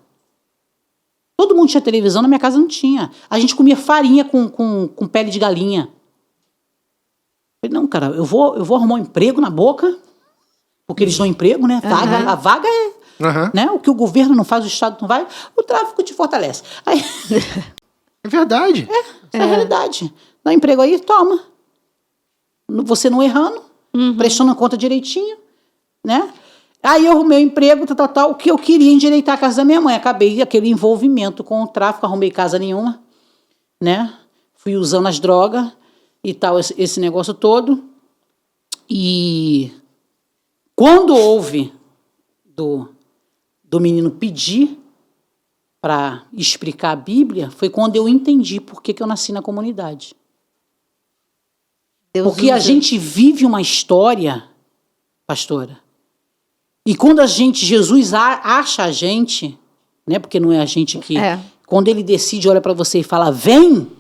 Todo mundo tinha televisão, na minha casa não tinha. A gente comia farinha com pele de galinha. Falei, não, cara, eu vou arrumar um emprego na Boca, porque eles dão emprego, né? A vaga é... Né? O que o governo não faz, o Estado não vai, o tráfico te fortalece. Aí, É verdade. essa é a realidade. Dá emprego aí, toma. Você não errando, prestando a conta direitinho, né? Aí eu arrumei um emprego, o que eu queria endireitar a casa da minha mãe. Acabei aquele envolvimento com o tráfico, arrumei casa nenhuma. né? Fui usando as drogas e tal, esse negócio todo. E quando houve do menino pedir para explicar a Bíblia, foi quando eu entendi por que eu nasci na comunidade. Deus Porque a gente vive uma história, pastora, e quando Jesus acha a gente, né? Porque não é a gente que... Quando ele decide, olha para você e fala, vem,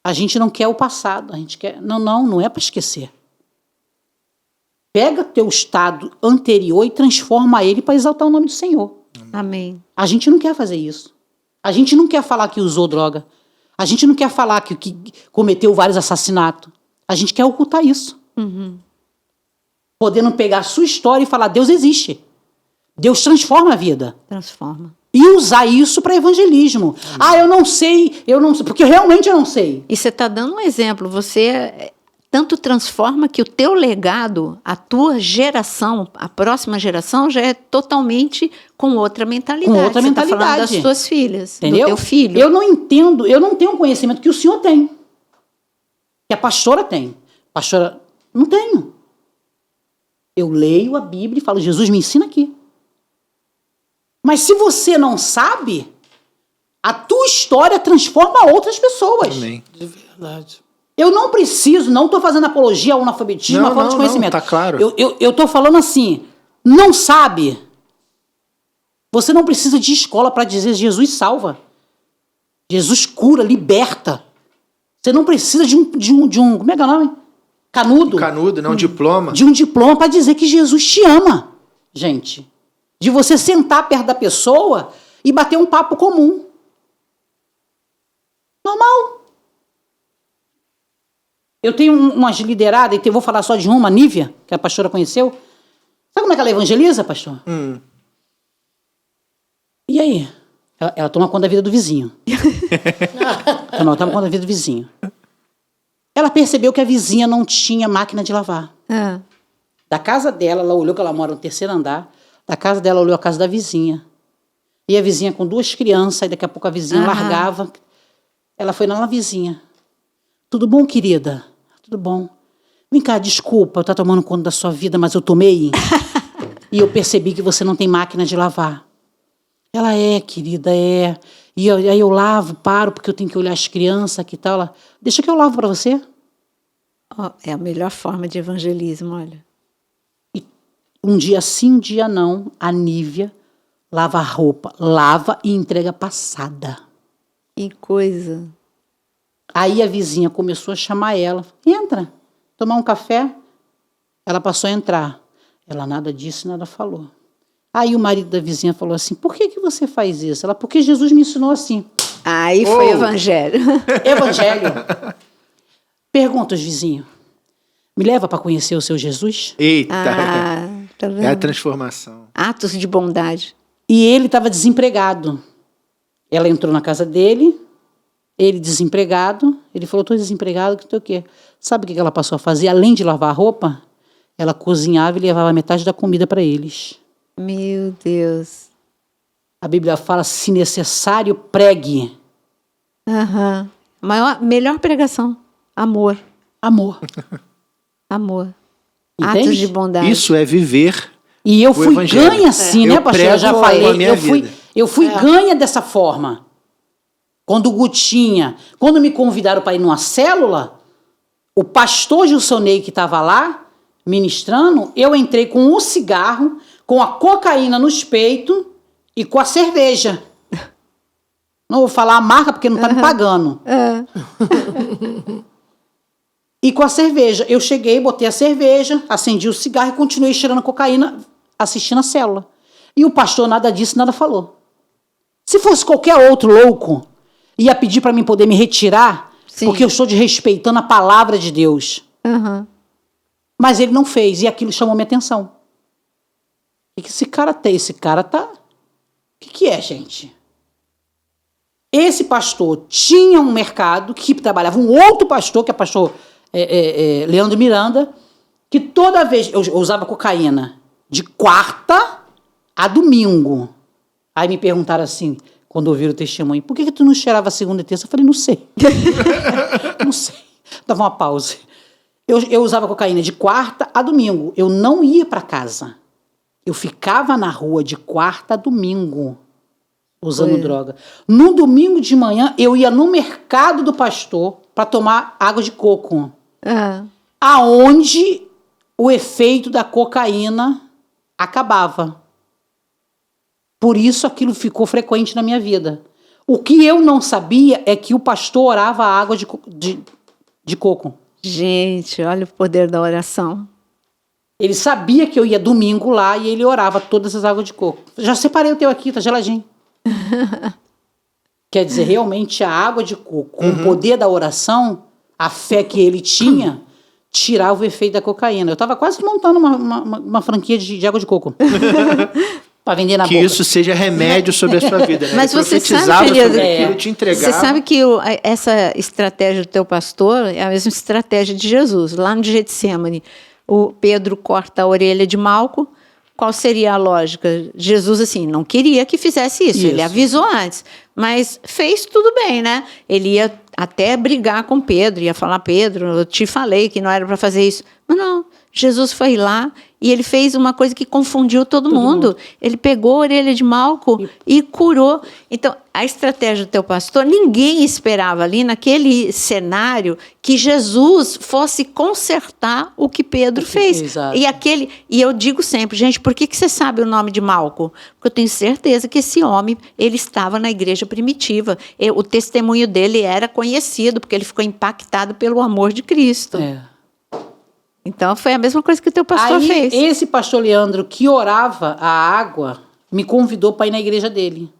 a gente não quer o passado, a gente quer... Não é para esquecer. Pega teu estado anterior e transforma ele para exaltar o nome do Senhor. Amém. A gente não quer fazer isso. A gente não quer falar que usou droga. A gente não quer falar que cometeu vários assassinatos. A gente quer ocultar isso. Podendo pegar a sua história e falar, Deus existe. Deus transforma a vida. Transforma. E usar isso para evangelismo. Eu não sei, porque realmente eu não sei. E você está dando um exemplo. Você tanto transforma que o teu legado, a tua geração, a próxima geração, já é totalmente com outra mentalidade. Com outra mentalidade. Você está falando das tuas filhas, entendeu? Do teu filho. Eu não entendo, eu não tenho o conhecimento que o senhor tem. Que a pastora tem. Pastora, não tenho. Eu leio a Bíblia e falo, Jesus me ensina aqui. Mas se você não sabe, a tua história transforma outras pessoas. Amém. De verdade. Eu não preciso, não estou fazendo apologia ao analfabetismo, a falta de conhecimento. Tá claro. Eu estou falando assim, não sabe. Você não precisa de escola para dizer Jesus salva. Jesus cura, liberta. Você não precisa de um como é que é o nome? Canudo. Canudo, não diploma. De um diploma para dizer que Jesus te ama, gente. De você sentar perto da pessoa e bater um papo comum. Normal. Eu tenho umas lideradas, e vou falar só de uma, a Nívia, que a pastora conheceu. Sabe como é que ela evangeliza, pastor? E aí? Ela toma conta da vida do vizinho. Ela toma conta da vida do vizinho. Ela percebeu que a vizinha não tinha máquina de lavar. Da casa dela, ela olhou que ela mora no 3º andar, da casa dela olhou a casa da vizinha. E a vizinha com 2 crianças, e daqui a pouco a vizinha largava. Ela foi lá na vizinha. Tudo bom, querida? Tudo bom. Vem cá, desculpa, eu estou tomando conta da sua vida, mas eu tomei. E eu percebi que você não tem máquina de lavar. Ela querida, E aí eu lavo, paro, porque eu tenho que olhar as crianças aqui e tal. Ela, deixa que eu lavo para você. É a melhor forma de evangelismo, olha. E um dia sim, um dia não, a Nívia lava a roupa, lava e entrega passada. Que coisa. Aí a vizinha começou a chamar ela. Entra, tomar um café. Ela passou a entrar. Ela nada disse, nada falou. Aí o marido da vizinha falou assim, por que você faz isso? Ela, porque Jesus me ensinou assim. Aí foi evangelho. Evangelho. Pergunta aos vizinhos. Me leva para conhecer o seu Jesus? Eita. Tá vendo? É a transformação. Atos de bondade. E ele estava desempregado. Ela entrou na casa dele, ele desempregado. Ele falou, estou desempregado, que o quê? Sabe o que ela passou a fazer? Além de lavar a roupa, ela cozinhava e levava metade da comida para eles. Meu Deus. A Bíblia fala, se necessário, pregue. Melhor pregação. Amor. Amor. Amor. Entende? Atos de bondade. Isso é viver. E eu fui evangelho. ganha assim, né, Eu pastor? Eu já prego falei. a minha vida. Eu fui ganha dessa forma. Quando o Gutinha, quando me convidaram para ir numa célula, o pastor Gilsonei que estava lá, ministrando, eu entrei com o cigarro, com a cocaína nos peitos e com a cerveja. Não vou falar a marca porque não está me pagando. E com a cerveja. Eu cheguei, botei a cerveja, acendi o cigarro e continuei cheirando cocaína, assistindo a célula. E o pastor nada disse, nada falou. Se fosse qualquer outro louco, ia pedir para mim poder me retirar, porque eu estou desrespeitando a palavra de Deus. Mas ele não fez, e aquilo chamou minha atenção. O que esse cara tem? Esse cara tá... O que é, gente? Esse pastor tinha um mercado que trabalhava um outro pastor, que é pastor Leandro Miranda, que toda vez... Eu usava cocaína de quarta a domingo. Aí me perguntaram assim, quando ouviram o testemunho. Por que tu não cheirava segunda e terça? Eu falei, não sei. Não sei. Dava uma pausa. Eu usava cocaína de quarta a domingo. Eu não ia para casa. Eu ficava na rua de quarta a domingo, usando droga. No domingo de manhã, eu ia no mercado do pastor para tomar água de coco. Aonde o efeito da cocaína acabava. Por isso aquilo ficou frequente na minha vida. O que eu não sabia é que o pastor orava a água de coco. Gente, olha o poder da oração. Ele sabia que eu ia domingo lá e ele orava todas as águas de coco. Já separei o teu aqui, tá geladinho. Quer dizer, realmente a água de coco, com o poder da oração, a fé que ele tinha, tirava o efeito da cocaína. Eu estava quase montando uma franquia de água de coco. Para vender na boca. Que isso seja remédio sobre a sua vida, né? Mas Ele você sabe, profetizava querido, sobre aquilo, te entregava. você sabe que essa estratégia do teu pastor é a mesma estratégia de Jesus. Lá no Getsêmani, o Pedro corta a orelha de Malco. Qual seria a lógica? Jesus, assim, não queria que fizesse isso. Ele avisou antes, mas fez tudo bem, né? Ele ia até brigar com Pedro, ia falar, Pedro, eu te falei que não era para fazer isso. Mas não, Jesus foi lá e ele fez uma coisa que confundiu todo mundo. Ele pegou a orelha de Malco e curou. Então, a estratégia do teu pastor, ninguém esperava ali naquele cenário que Jesus fosse consertar o que Pedro fez. Exato. E eu digo sempre, gente, por que você sabe o nome de Malco? Porque eu tenho certeza que esse homem, ele estava na igreja primitiva. O testemunho dele era conhecido, porque ele ficou impactado pelo amor de Cristo. Então, foi a mesma coisa que o teu pastor fez. Esse pastor Leandro, que orava a água, me convidou para ir na igreja dele.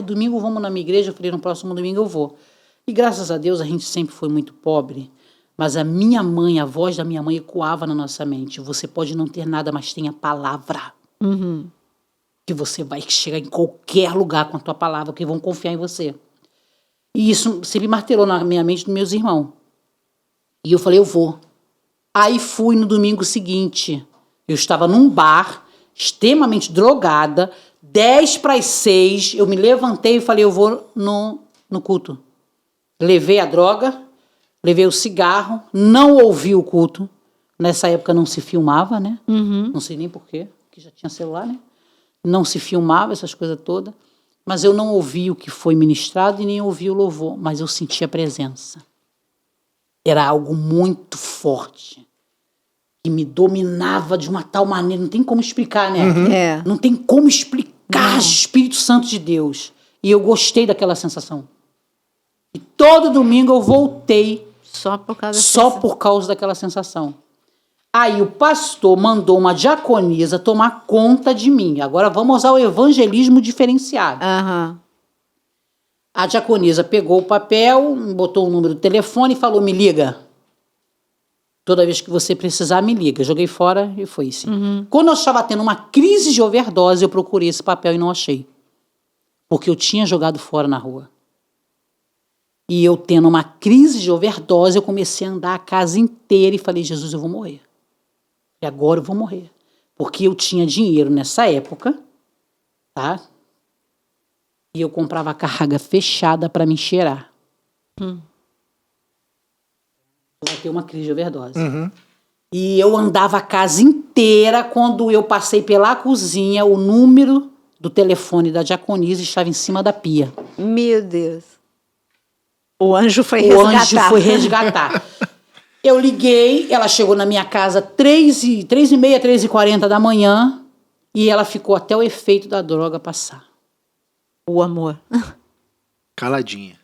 Domingo vamos na minha igreja? Eu falei, no próximo domingo eu vou. E graças a Deus, a gente sempre foi muito pobre, mas a minha mãe, a voz da minha mãe ecoava na nossa mente. Você pode não ter nada, mas tem a palavra. Que você vai chegar em qualquer lugar com a tua palavra, que vão confiar em você. E isso sempre martelou na minha mente dos meus irmãos. E eu falei, eu vou. Aí fui no domingo seguinte. Eu estava num bar, extremamente drogada, 5:50, eu me levantei e falei, eu vou no culto. Levei a droga, levei o cigarro, não ouvi o culto. Nessa época não se filmava, né? Não sei nem porquê, porque já tinha celular, né? Não se filmava, essas coisas todas. Mas eu não ouvi o que foi ministrado e nem ouvi o louvor, mas eu senti a presença. Era algo muito forte, que me dominava de uma tal maneira, não tem como explicar, né? Não tem como explicar o Espírito Santo de Deus. E eu gostei daquela sensação. E todo domingo eu voltei Só por causa daquela sensação. Aí o pastor mandou uma diaconisa tomar conta de mim. Agora vamos usar o evangelismo diferenciado. A diaconisa pegou o papel, botou o número do telefone e falou, me liga. Toda vez que você precisar, me liga. Joguei fora e foi assim. Quando eu estava tendo uma crise de overdose, eu procurei esse papel e não achei. Porque eu tinha jogado fora na rua. E eu tendo uma crise de overdose, eu comecei a andar a casa inteira e falei, Jesus, eu vou morrer. E agora eu vou morrer. Porque eu tinha dinheiro nessa época, tá? E eu comprava carga fechada para me cheirar. Vai ter uma crise de overdose. E eu andava a casa inteira. Quando eu passei pela cozinha, o número do telefone da diaconisa estava em cima da pia. Meu Deus. O anjo foi resgatar. Eu liguei, ela chegou na minha casa 3h30, 3h40 da manhã e ela ficou até o efeito da droga passar. O amor. Caladinha.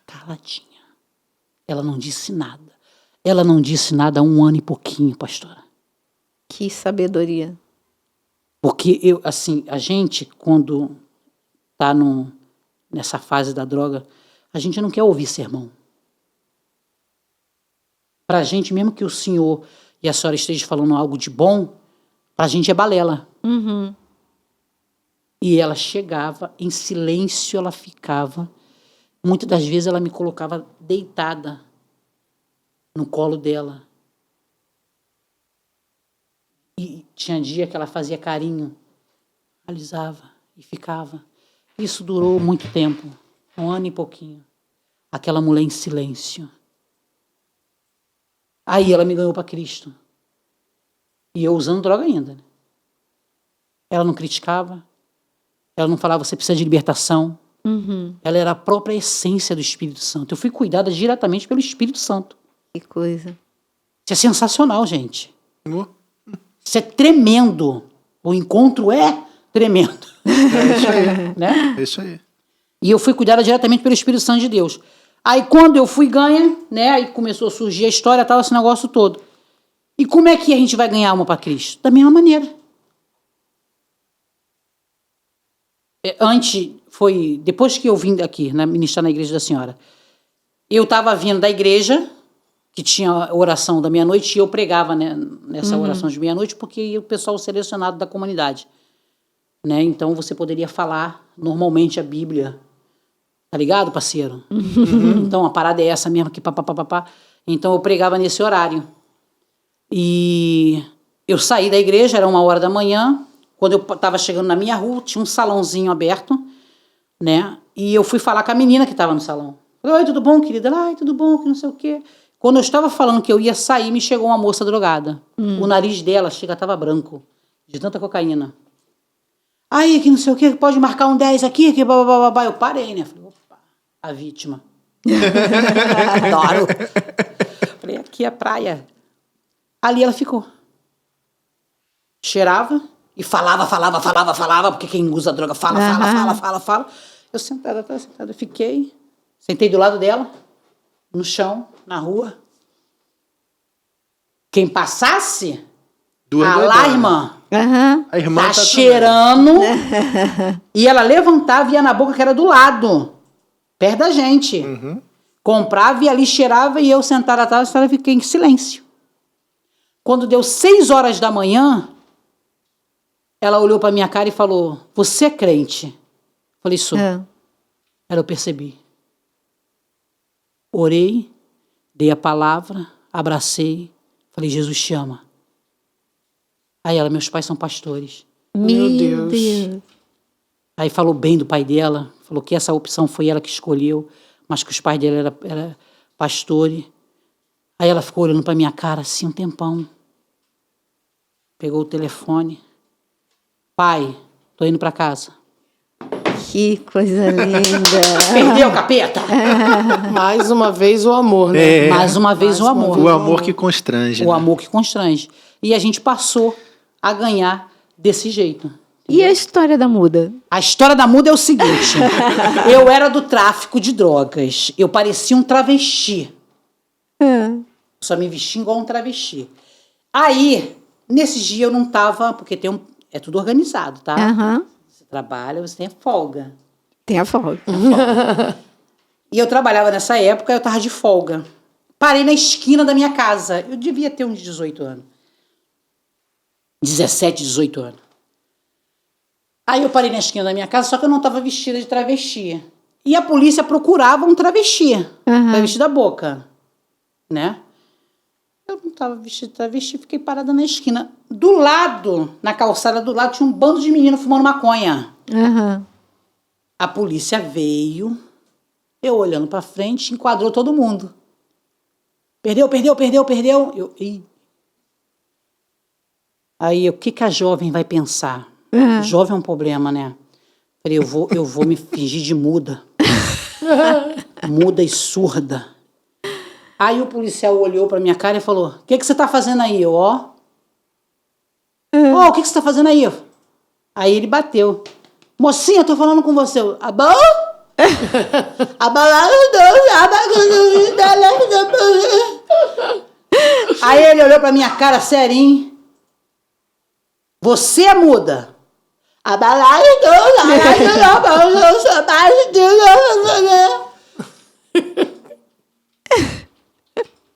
Ela não disse nada. Ela não disse nada há 1 ano e pouquinho, pastora. Que sabedoria. Porque a gente, quando está nessa fase da droga, a gente não quer ouvir sermão. Para a gente, mesmo que o senhor e a senhora estejam falando algo de bom, para a gente é balela. E ela chegava, em silêncio ela ficava. Muitas das vezes ela me colocava deitada no colo dela. E tinha dia que ela fazia carinho, alisava e ficava. Isso durou muito tempo. Um ano e pouquinho. Aquela mulher em silêncio. Aí ela me ganhou para Cristo. E eu usando droga ainda. Né? Ela não criticava. Ela não falava, você precisa de libertação. Ela era a própria essência do Espírito Santo. Eu fui cuidada diretamente pelo Espírito Santo. Que coisa. Isso é sensacional, gente. Isso é tremendo. O encontro é tremendo. É isso aí. Né? É isso aí. E eu fui cuidada diretamente pelo Espírito Santo de Deus. Aí quando eu fui ganha, né? Aí começou a surgir a história, tal, esse negócio todo. E como é que a gente vai ganhar alma para Cristo? Da mesma maneira. Depois que eu vim aqui, ministrar na igreja da senhora, eu estava vindo da igreja, que tinha a oração da meia-noite, e eu pregava, né, nessa oração de meia-noite, porque o pessoal selecionado da comunidade. Né? Então você poderia falar normalmente a Bíblia. Tá ligado, parceiro? Então a parada é essa mesmo, que papapá. Então eu pregava nesse horário. E eu saí da igreja, era 1h da manhã. Quando eu estava chegando na minha rua, tinha um salãozinho aberto, né? E eu fui falar com a menina que estava no salão. Falei, oi, tudo bom, querida? Ai, tudo bom, que não sei o quê. Quando eu estava falando que eu ia sair, me chegou uma moça drogada. O nariz dela estava branco, de tanta cocaína. Aí, que não sei o quê, pode marcar um 10 aqui, que babá. Eu parei, né? Falei, opa, a vítima. Adoro. Falei, aqui é a praia. Ali ela ficou. Cheirava e falava, porque quem usa droga fala. Eu sentada, fiquei. Sentei do lado dela, no chão, na rua. Quem passasse, lá, irmã. A irmã tá cheirando. E ela levantava e ia na boca que era do lado, perto da gente. Comprava e ali cheirava e eu sentada atrás e fiquei em silêncio. Quando deu 6h da manhã, ela olhou para minha cara e falou, você é crente? Falei, sou. Aí eu percebi. Orei, dei a palavra, abracei, falei, Jesus te ama. Aí ela, meus pais são pastores. Meu Deus. Aí falou bem do pai dela, falou que essa opção foi ela que escolheu, mas que os pais dela eram pastores. Aí ela ficou olhando para minha cara assim um tempão. Pegou o telefone. Pai, tô indo para casa. Que coisa linda. Perdeu, capeta? Mais uma vez o amor, né? Mais uma vez o amor. O amor que constrange. O amor que constrange. E a gente passou a ganhar desse jeito. E a história da muda? A história da muda é o seguinte. Eu era do tráfico de drogas. Eu parecia um travesti. Só me vestia igual um travesti. Aí, nesse dia eu não tava... Porque é tudo organizado, tá? Você trabalha, você tem folga. Tem a folga. E eu trabalhava nessa época, eu tava de folga. Parei na esquina da minha casa. Eu devia ter uns 18 anos. 17, 18 anos. Aí eu parei na esquina da minha casa, só que eu não estava vestida de travesti. E a polícia procurava um travesti. Travesti da boca. Né? Eu não estava vestida de travesti, fiquei parada na esquina. Do lado, na calçada do lado, tinha um bando de meninos fumando maconha. A polícia veio, eu olhando pra frente, enquadrou todo mundo. Perdeu. Aí, o que a jovem vai pensar? Jovem é um problema, né? Falei, eu vou me fingir de muda. Muda e surda. Aí o policial olhou pra minha cara e falou, o que você tá fazendo aí? Eu, o que você tá fazendo aí? Aí ele bateu. Mocinha, eu tô falando com você. A bom? Aí ele olhou pra minha cara serinho. Você é muda.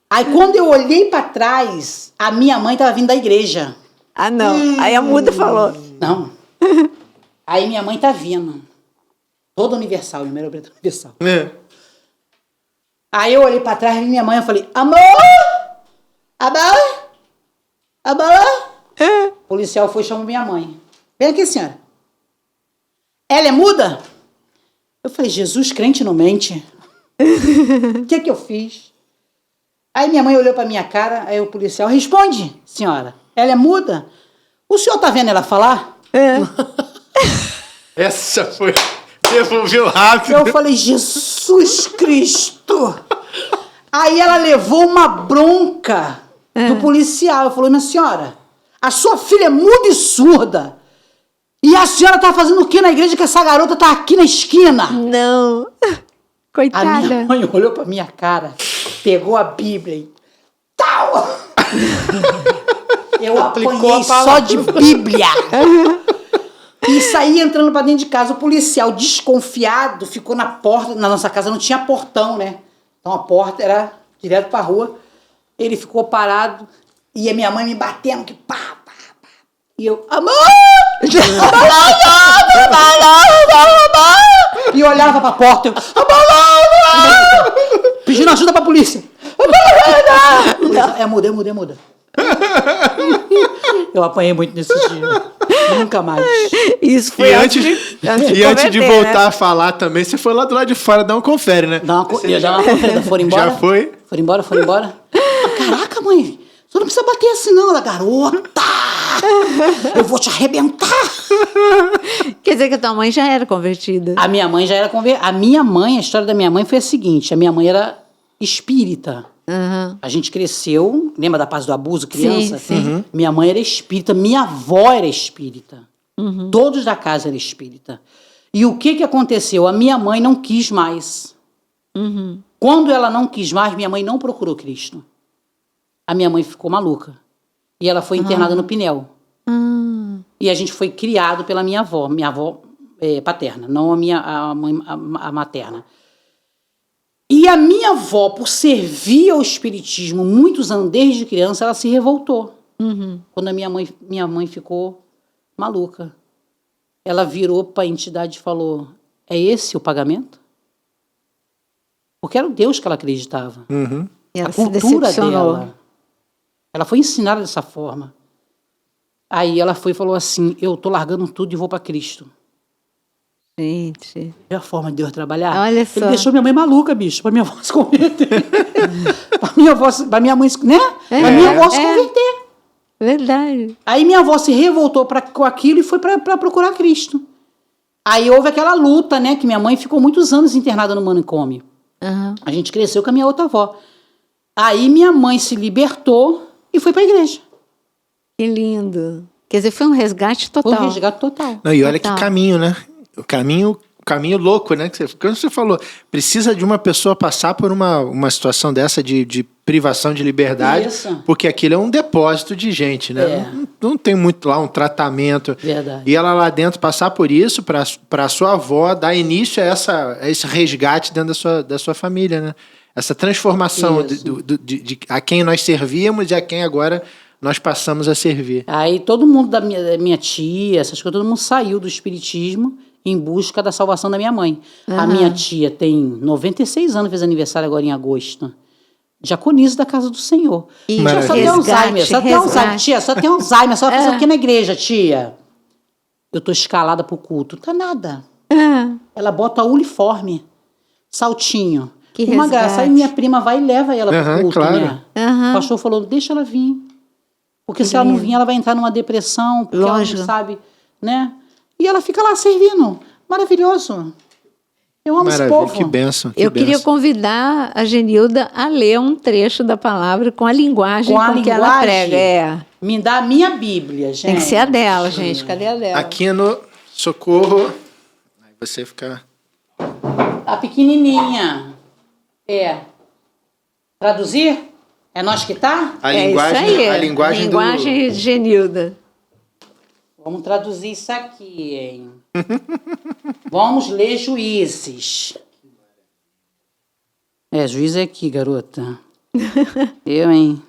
Aí quando eu olhei pra trás, a minha mãe tava vindo da igreja. Ah, não. Aí a muda falou. Não. Aí minha mãe tá vindo. Toda universal, minha mãe era preta universal. Aí eu olhei pra trás e minha mãe, eu falei, amor! O policial foi e chamou minha mãe. Vem aqui, senhora. Ela é muda? Eu falei, Jesus, crente não mente. O que é que eu fiz? Aí minha mãe olhou pra minha cara, aí o policial, responde, senhora, ela é muda? O senhor tá vendo ela falar? Essa foi... Devolveu rápido. Eu falei, Jesus Cristo! Aí ela levou uma bronca do policial. Eu falei, minha senhora, a sua filha é muda e surda. E a senhora tá fazendo o que na igreja que essa garota tá aqui na esquina? Não. Coitada. A minha mãe olhou pra minha cara, pegou a Bíblia e... Tal! Eu apanhei só de Bíblia. E saí entrando pra dentro de casa. O policial, desconfiado, ficou na porta. Na nossa casa não tinha portão, né? Então a porta era direto pra rua. Ele ficou parado e a minha mãe me batendo, que pá, pá, pá. E eu, amor! E eu olhava pra porta, eu, pedindo ajuda pra polícia. É muda. Eu apanhei muito nesse dia. Nunca mais. Isso foi E antes de voltar, né? a falar também, você foi lá do lado de fora dar um confere, né? Eu já uma conferida. Foram embora? Já foi? Foram embora. Caraca, mãe. Você não precisa bater assim, não. Ela, garota. Eu vou te arrebentar. Quer dizer que a tua mãe já era convertida. A minha mãe já era convertida. A história da minha mãe foi a seguinte. A minha mãe era espírita. Uhum. A gente cresceu, lembra da paz do abuso, criança? Sim. Uhum. Minha mãe era espírita, minha avó era espírita. Uhum. Todos da casa eram espírita. E o que aconteceu? A minha mãe não quis mais. Uhum. Quando ela não quis mais, minha mãe não procurou Cristo. A minha mãe ficou maluca. E ela foi internada no Pinel. E a gente foi criado pela minha avó paterna, não a materna. E a minha avó, por servir ao espiritismo muitos anos, desde criança, ela se revoltou. Uhum. Quando a minha mãe ficou maluca. Ela virou para a entidade e falou, é esse o pagamento? Porque era o Deus que ela acreditava. Uhum. E ela A se cultura decepcionou. dela. Ela foi ensinada dessa forma. Aí ela foi e falou assim, eu tô largando tudo e vou para Cristo. Gente. É a forma de Deus trabalhar. Olha só. Ele deixou minha mãe maluca, bicho, pra minha avó se converter. pra minha mãe, né? Pra minha avó se converter. Verdade. Aí minha avó se revoltou com aquilo e foi pra procurar Cristo. Aí houve aquela luta, né? Que minha mãe ficou muitos anos internada no manicômio. Uhum. A gente cresceu com a minha outra avó. Aí minha mãe se libertou e foi pra igreja. Que lindo. Quer dizer, foi um resgate Foi total. um resgate total. Não, e olha Total. que caminho, né? O caminho louco, né? Quando você falou, precisa de uma pessoa passar por uma situação dessa de privação de liberdade, Isso. porque aquilo é um depósito de gente, né? É. Não tem muito lá um tratamento. Verdade. E ela lá dentro passar por isso, para a sua avó dar início a esse resgate dentro da sua família, né? Essa transformação de a quem nós servíamos e a quem agora nós passamos a servir. Aí todo mundo da minha tia, essas coisas, todo mundo saiu do espiritismo em busca da salvação da minha mãe. A minha tia tem 96 anos, fez aniversário agora em agosto. Diaconisa da Casa do Senhor. E Tia, só tem Alzheimer. Tia, só tem Alzheimer. Só vai fazer o que na igreja, tia? Eu tô escalada pro culto. Tá nada. Ela bota uniforme, saltinho. Que uma resgate. graça. Aí minha prima vai e leva ela pro culto, claro. né? Aham. O pastor falou, deixa ela vir. Porque se ela não vir, ela vai entrar numa depressão, porque Lógico. ela não sabe, né? E ela fica lá servindo. Maravilhoso. Eu amo esse Maravilha, povo. que bênção. Eu queria convidar a Genilda a ler um trecho da palavra com a linguagem que ela prega. Me dá a minha Bíblia, gente. Tem que ser a dela, gente. Cadê a dela? Aqui no Socorro, aí você fica... A pequenininha. Traduzir? É nós que tá? A É linguagem, isso aí. a linguagem de Genilda. Vamos traduzir isso aqui, hein? Vamos ler Juízes. Juiz é aqui, garota. Eu, hein?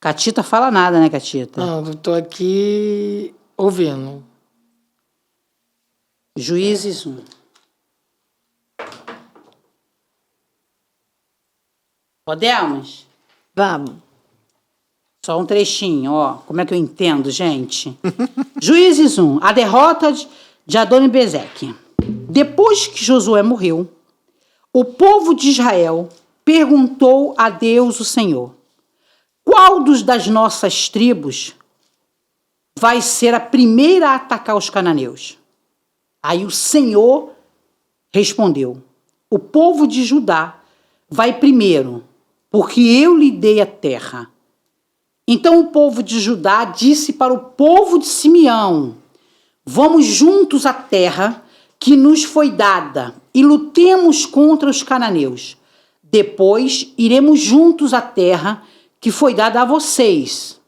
Catita fala nada, né, Catita? Não, eu tô aqui ouvindo. Juízes 1. Podemos? Vamos. Só um trechinho, ó. Como é que eu entendo, gente? Juízes 1. A derrota de Adoni-Bezek. Depois que Josué morreu, o povo de Israel perguntou a Deus, o Senhor: qual das nossas tribos vai ser a primeira a atacar os cananeus? Aí o Senhor respondeu: o povo de Judá vai primeiro, porque eu lhe dei a terra. Então o povo de Judá disse para o povo de Simeão: vamos juntos à terra que nos foi dada e lutemos contra os cananeus. Depois iremos juntos à terra que foi dada a vocês.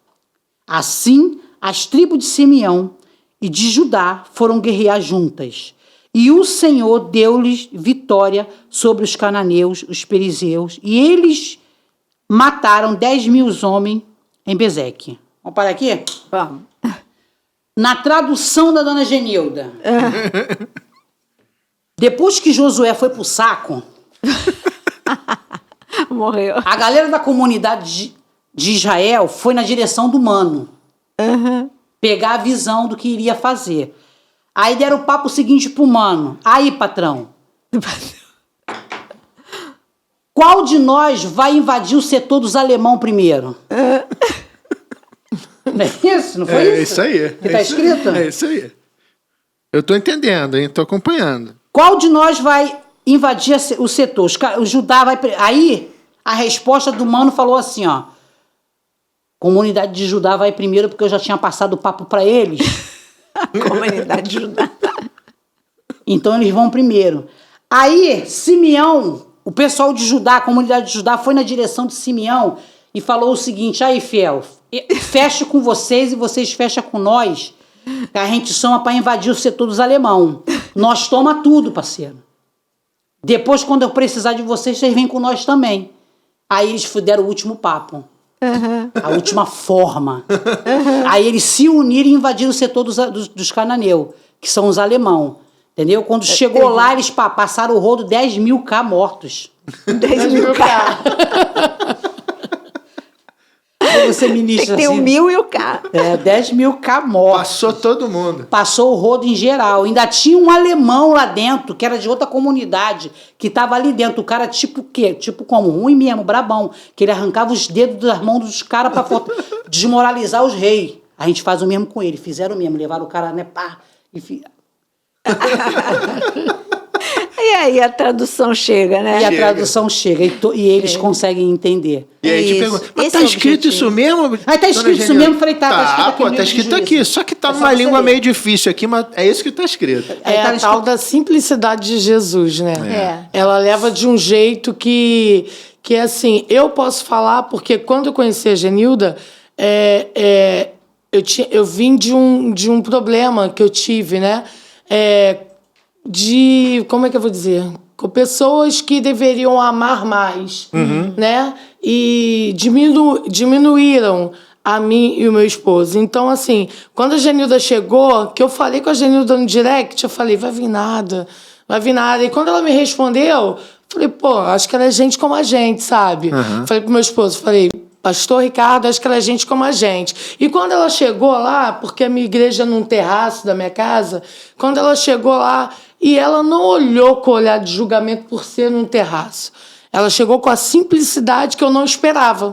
Assim, as tribos de Simeão e de Judá foram guerrear juntas. E o Senhor deu-lhes vitória sobre os cananeus, os perizeus, e eles mataram 10.000 homens em Bezeque. Vamos parar aqui? Vamos. Na tradução da dona Genilda. Depois que Josué foi pro saco, Morreu. a galera da comunidade de Israel foi na direção do mano. Pegar a visão do que iria fazer. Aí deram o papo seguinte pro mano: aí, patrão, qual de nós vai invadir o setor dos alemão primeiro? Não é isso? Não foi isso? É isso aí. Que tá escrito? É isso aí. Eu tô entendendo, hein? Tô acompanhando. Qual de nós vai invadir o setor? O Judá vai... Aí, a resposta do mano falou assim, ó: comunidade de Judá vai primeiro, porque eu já tinha passado o papo para eles. Comunidade de Judá. Então eles vão primeiro. Aí, Simeão, o pessoal de Judá, a comunidade de Judá, foi na direção de Simeão e falou o seguinte: aí, fiel, fecha com vocês e vocês fecham com nós, que a gente chama para invadir o setor dos alemão. Nós toma tudo, parceiro. Depois, quando eu precisar de vocês, vocês vêm com nós também. Aí eles deram o último papo. A última forma. Aí eles se uniram e invadiram o setor dos cananeus, que são os alemão. Entendeu? Quando chegou lá, eles passaram o rodo, 10.000 mortos. 10.000. Você ministra Tem assim. o 1.000 e o K. 10.000 mortos. Passou todo mundo. Passou o rodo em geral. Ainda tinha um alemão lá dentro, que era de outra comunidade, que estava ali dentro. O cara tipo o quê? Tipo como? Ruim mesmo, brabão. Que ele arrancava os dedos das mãos dos caras para desmoralizar os reis. A gente faz o mesmo com ele. Fizeram o mesmo. Levaram o cara, né? Pá. E aí a tradução chega, né? E a tradução chega. E eles conseguem entender. E aí te Isso. pergunta, mas Esse tá é o escrito objetivo. isso mesmo? Aí tá escrito isso mesmo, falei, tá escrito aqui Pô, no tá livro de escrito Juízes. aqui. Só que tá É só numa você língua ler. meio difícil aqui, mas é isso que tá escrito. É tá a tal da simplicidade de Jesus, né? É. Ela leva de um jeito que assim, eu posso falar, porque quando eu conheci a Genilda, eu vim de um problema que eu tive, né? Como é que eu vou dizer? Com pessoas que deveriam amar mais, né? E diminuíram a mim e o meu esposo. Então, assim, quando a Genilda chegou, que eu falei com a Genilda no direct, eu falei, vai vir nada. E quando ela me respondeu, falei, pô, acho que ela é gente como a gente, sabe? Falei pro meu esposo, falei, pastor Ricardo, acho que ela é gente como a gente. E quando ela chegou lá, porque a minha igreja é num terraço da minha casa, quando ela chegou lá, e ela não olhou com o olhar de julgamento por ser num terraço. Ela chegou com a simplicidade que eu não esperava.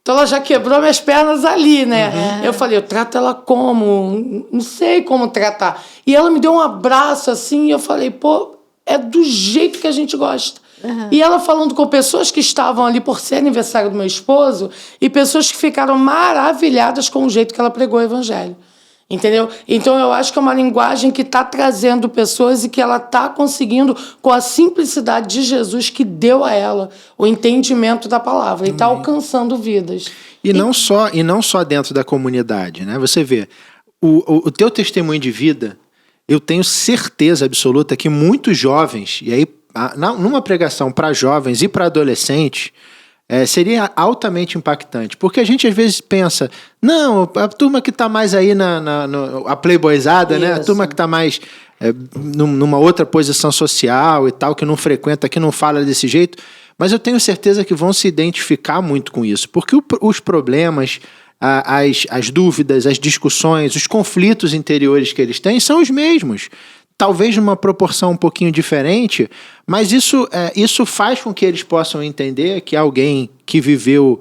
Então ela já quebrou minhas pernas ali, né? Eu falei, eu trato ela como? Não sei como tratar. E ela me deu um abraço assim, e eu falei, pô, é do jeito que a gente gosta. E ela falando com pessoas que estavam ali por ser aniversário do meu esposo e pessoas que ficaram maravilhadas com o jeito que ela pregou o evangelho. Entendeu? Então eu acho que é uma linguagem que está trazendo pessoas e que ela está conseguindo, com a simplicidade de Jesus que deu a ela o entendimento da palavra, e está alcançando vidas. E não só dentro da comunidade, né? Você vê, o teu testemunho de vida, eu tenho certeza absoluta que muitos jovens, e aí numa pregação para jovens e para adolescentes, seria altamente impactante. Porque a gente às vezes pensa, não, a turma que está mais aí a playboyzada, né? A turma que está mais numa outra posição social e tal, que não frequenta, que não fala desse jeito, mas eu tenho certeza que vão se identificar muito com isso. Porque os problemas, as dúvidas, as discussões, os conflitos interiores que eles têm são os mesmos. talvez numa proporção um pouquinho diferente, mas isso faz com que eles possam entender que alguém que viveu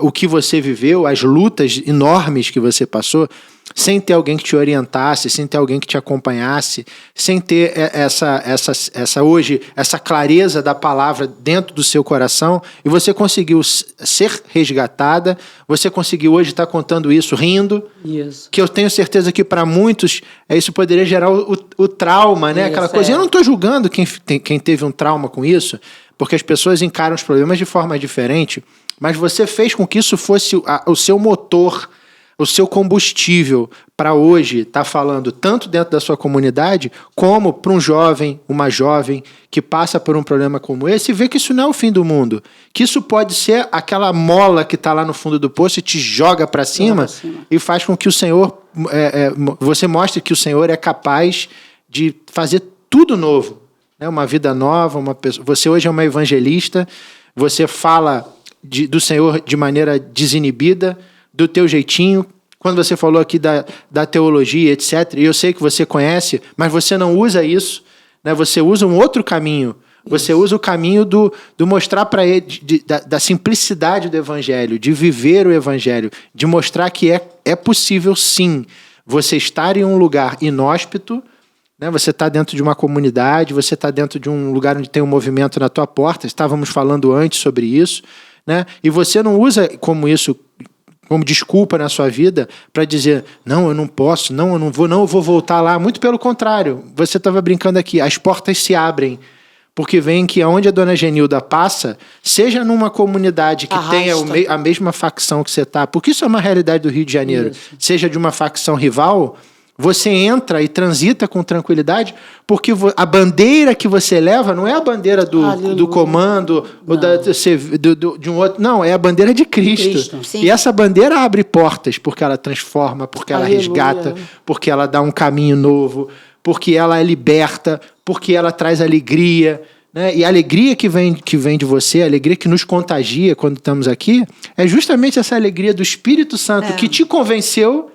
o que você viveu, as lutas enormes que você passou, sem ter alguém que te orientasse, sem ter alguém que te acompanhasse, sem ter essa clareza da palavra dentro do seu coração, e você conseguiu ser resgatada, você conseguiu hoje estar contando isso rindo, Isso. que eu tenho certeza que para muitos isso poderia gerar o trauma, né? Aquela coisa. Eu não estou julgando quem teve um trauma com isso, porque as pessoas encaram os problemas de forma diferente, mas você fez com que isso fosse o seu motor, o seu combustível para hoje estar falando tanto dentro da sua comunidade, como para um jovem, uma jovem que passa por um problema como esse e vê que isso não é o fim do mundo. Que isso pode ser aquela mola que está lá no fundo do poço e te joga para cima e faz com que o Senhor, você mostre que o Senhor é capaz de fazer tudo novo. Né? Uma vida nova, você hoje é uma evangelista, você fala do Senhor de maneira desinibida, do teu jeitinho. Quando você falou aqui da teologia, etc., e eu sei que você conhece, mas você não usa isso, né? Você usa um outro caminho. Você usa o caminho do mostrar para ele, da simplicidade do evangelho, de viver o evangelho, de mostrar que é possível, sim, você estar em um lugar inóspito, né? Você está dentro de uma comunidade, você está dentro de um lugar onde tem um movimento na tua porta, estávamos falando antes sobre isso, né? E você não usa como desculpa na sua vida para dizer, não, eu não posso, não, eu vou voltar lá. Muito pelo contrário, você estava brincando aqui, as portas se abrem, porque vem que aonde a dona Genilda passa, seja numa comunidade que tenha a mesma facção que você está, porque isso é uma realidade do Rio de Janeiro, seja de uma facção rival, você entra e transita com tranquilidade, porque a bandeira que você leva não é a bandeira do comando ou de um outro. Não, é a bandeira de Cristo. E essa bandeira abre portas, porque ela transforma, porque ela resgata, porque ela dá um caminho novo, porque ela liberta, porque ela traz alegria. Né? E a alegria que vem de você, a alegria que nos contagia quando estamos aqui, é justamente essa alegria do Espírito Santo que te convenceu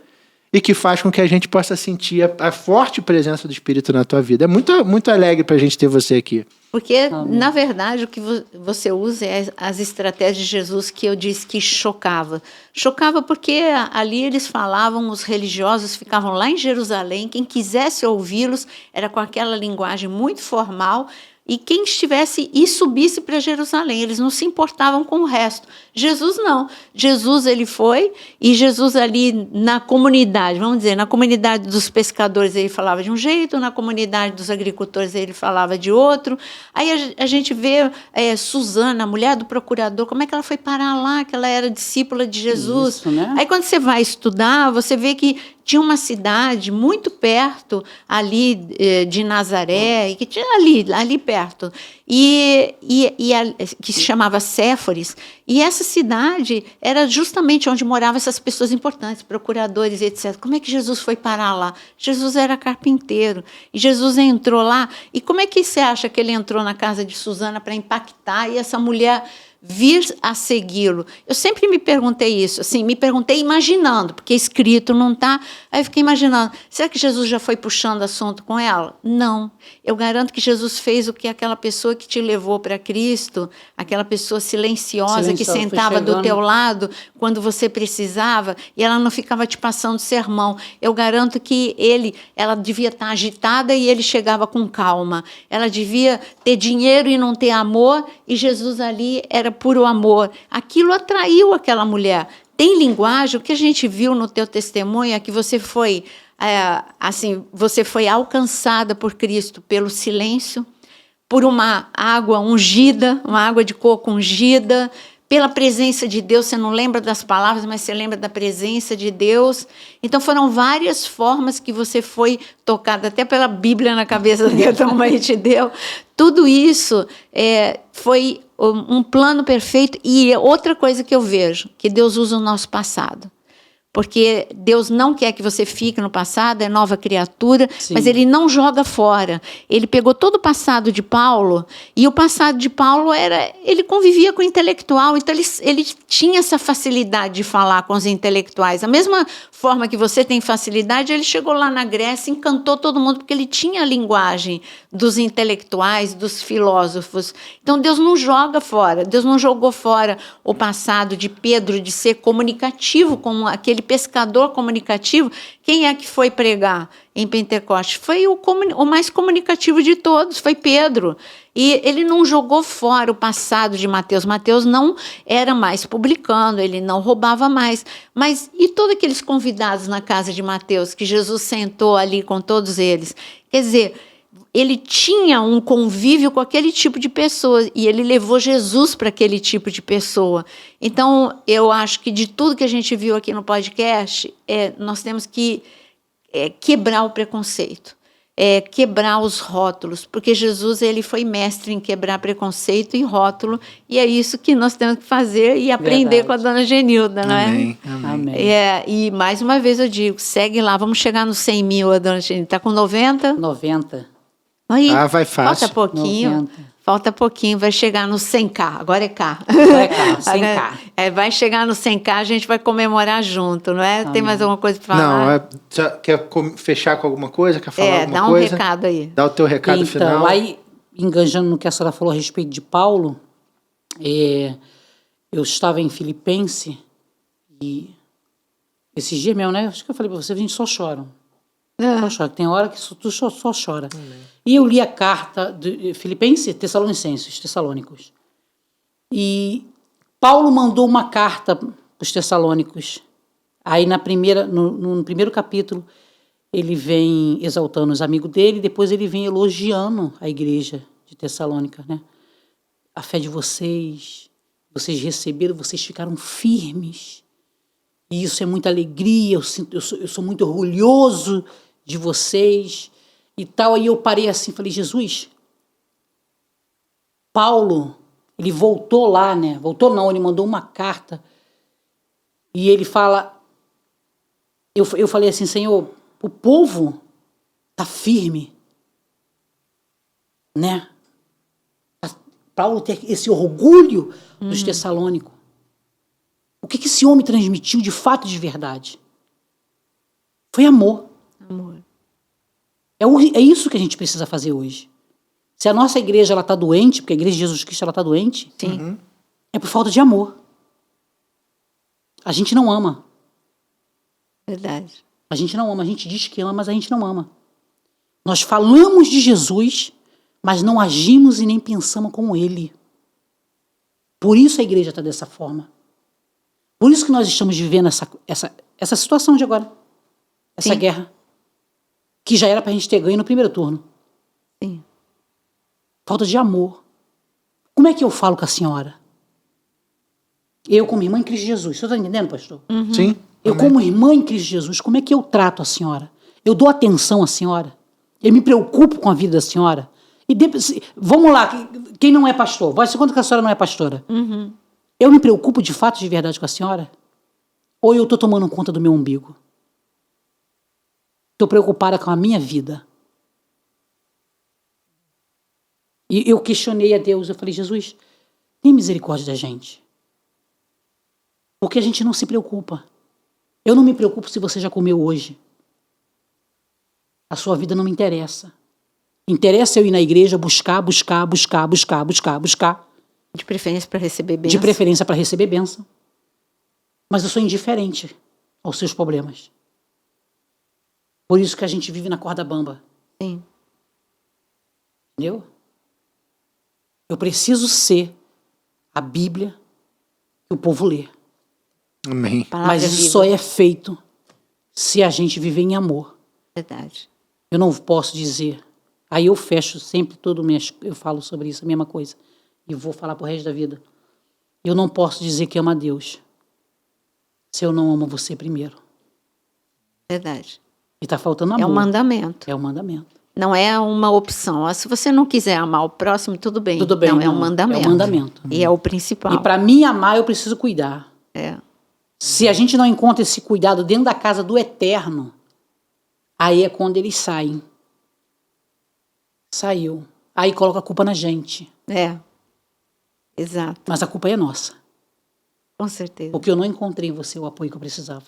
e que faz com que a gente possa sentir a forte presença do Espírito na tua vida. É muito, muito alegre para a gente ter você aqui. Porque, na verdade, o que você usa é as estratégias de Jesus que eu disse que chocava. Chocava porque ali eles falavam, os religiosos ficavam lá em Jerusalém, quem quisesse ouvi-los era com aquela linguagem muito formal, e quem estivesse e subisse para Jerusalém, eles não se importavam com o resto. Jesus não. Jesus ele foi, e Jesus ali na comunidade, vamos dizer, na comunidade dos pescadores ele falava de um jeito, na comunidade dos agricultores ele falava de outro. Aí a gente vê Susana, a mulher do procurador, como é que ela foi parar lá, que ela era discípula de Jesus. Isso, né? Aí quando você vai estudar, você vê que tinha uma cidade muito perto ali de Nazaré, e que tinha ali perto, que se chamava Séforis, e essa cidade era justamente onde moravam essas pessoas importantes, procuradores, etc. Como é que Jesus foi parar lá? Jesus era carpinteiro, e Jesus entrou lá, e como é que você acha que ele entrou na casa de Susana para impactar, e essa mulher vir a segui-lo? Eu sempre me perguntei isso, assim, me perguntei imaginando, porque escrito não está, aí eu fiquei imaginando, será que Jesus já foi puxando assunto com ela? Não, eu garanto que Jesus fez o que aquela pessoa que te levou para Cristo, aquela pessoa silenciosa que sentava do teu lado quando você precisava, e ela não ficava te passando sermão. Eu garanto que ela devia estar agitada e ele chegava com calma. Ela devia ter dinheiro e não ter amor, e Jesus ali era puro amor. Aquilo atraiu aquela mulher. Tem linguagem, o que a gente viu no teu testemunho é que você foi, você foi alcançada por Cristo pelo silêncio, por uma água ungida, uma água de coco ungida, pela presença de Deus. Você não lembra das palavras, mas você lembra da presença de Deus. Então foram várias formas que você foi tocada, até pela Bíblia na cabeça que a tua mãe te deu. Tudo isso foi um plano perfeito. E outra coisa que eu vejo, que Deus usa o nosso passado. porque Deus não quer que você fique no passado, é nova criatura, Sim. mas ele não joga fora. Ele pegou todo o passado de Paulo, e o passado de Paulo ele convivia com o intelectual, então ele tinha essa facilidade de falar com os intelectuais. Da mesma forma que você tem facilidade, ele chegou lá na Grécia, encantou todo mundo, porque ele tinha a linguagem dos intelectuais, dos filósofos. Então Deus não joga fora, Deus não jogou fora o passado de Pedro de ser comunicativo, como aquele pescador comunicativo. Quem é que foi pregar em Pentecostes? Foi o mais comunicativo de todos, foi Pedro. E ele não jogou fora o passado de Mateus. Mateus não era mais publicano, ele não roubava mais. Mas e todos aqueles convidados na casa de Mateus, que Jesus sentou ali com todos eles? Quer dizer, ele tinha um convívio com aquele tipo de pessoa e ele levou Jesus para aquele tipo de pessoa. Então, eu acho que de tudo que a gente viu aqui no podcast, nós temos que quebrar o preconceito, quebrar os rótulos, porque Jesus ele foi mestre em quebrar preconceito e rótulo, e é isso que nós temos que fazer e aprender Verdade. com a dona Genilda, não Amém. é? Amém. E mais uma vez eu digo, segue lá, vamos chegar nos 100 mil, a dona Genilda está com 90? 90. Aí, Vai fácil. Falta pouquinho. 90. Falta pouquinho, vai chegar no 100K. Agora é K. Agora é K, 100K. Vai chegar no 100K, a gente vai comemorar junto, não é? Tem mais alguma coisa para falar? Não, quer fechar com alguma coisa? Quer falar alguma dá um coisa? recado aí. Dá o teu recado Então, final. aí, enganjando no que a senhora falou a respeito de Paulo, eu estava em Filipenses e esses dias mesmo, né? Acho que eu falei para você, a gente só chora. Só chora. Tem hora que tu só chora. E eu li a carta de Filipenses, Tessalônicos. E Paulo mandou uma carta para os Tessalônicos. Aí no primeiro capítulo, ele vem exaltando os amigos dele, depois ele vem elogiando a igreja de Tessalônica, né? A fé de vocês receberam, vocês ficaram firmes. E isso é muita alegria, eu sou muito orgulhoso de vocês e tal. Aí eu parei assim, falei, Jesus, Paulo, ele voltou lá, né? Voltou não, ele mandou uma carta e ele fala, eu falei assim, Senhor, o povo tá firme, né? Paulo tem esse orgulho dos Tessalônicos. O que esse homem transmitiu de fato, de verdade? Foi amor. Amor. É isso que a gente precisa fazer hoje. Se a nossa igreja está doente, porque a igreja de Jesus Cristo está doente, Sim. é por falta de amor. A gente não ama. Verdade. A gente não ama. A gente diz que ama, mas a gente não ama. Nós falamos de Jesus, mas não agimos e nem pensamos como Ele. Por isso a igreja está dessa forma. Por isso que nós estamos vivendo essa situação de agora. Essa Sim. guerra. Que já era para a gente ter ganho no primeiro turno. Sim. Falta de amor. Como é que eu falo com a senhora? Eu, como irmã em Cristo Jesus. Você está entendendo, pastor? Sim. Eu, como irmã em Cristo Jesus, como é que eu trato a senhora? Eu dou atenção à senhora? Eu me preocupo com a vida da senhora? E vamos lá, quem não é pastor? Vai ser quanto que a senhora não é pastora? Eu me preocupo de fato, de verdade com a senhora? Ou eu estou tomando conta do meu umbigo? Estou preocupada com a minha vida. E eu questionei a Deus, eu falei, Jesus, tem misericórdia da gente. Porque a gente não se preocupa. Eu não me preocupo se você já comeu hoje. A sua vida não me interessa. Interessa eu ir na igreja buscar. De preferência para receber bênção. De preferência para receber bênção. Mas eu sou indiferente aos seus problemas. Por isso que a gente vive na corda bamba. Sim. Entendeu? Eu preciso ser a Bíblia que o povo lê. Amém. Palavra Mas isso viva. só é feito se a gente viver em amor. Verdade. Eu não posso dizer. Aí eu fecho sempre todo mês, eu falo sobre isso, a mesma coisa. E vou falar pro resto da vida. Eu não posso dizer que amo a Deus se eu não amo você primeiro. Verdade. E tá faltando amor. É um mandamento. É um mandamento. Não é uma opção. Se você não quiser amar o próximo, tudo bem. Tudo bem. Não, é um não. mandamento. É um mandamento. E é o principal. E para mim amar, eu preciso cuidar. É. Se a gente não encontra esse cuidado dentro da casa do Eterno, aí é quando eles saem. Saiu. Aí coloca a culpa na gente. Exato. Mas a culpa é nossa. Com certeza. Porque eu não encontrei em você o apoio que eu precisava.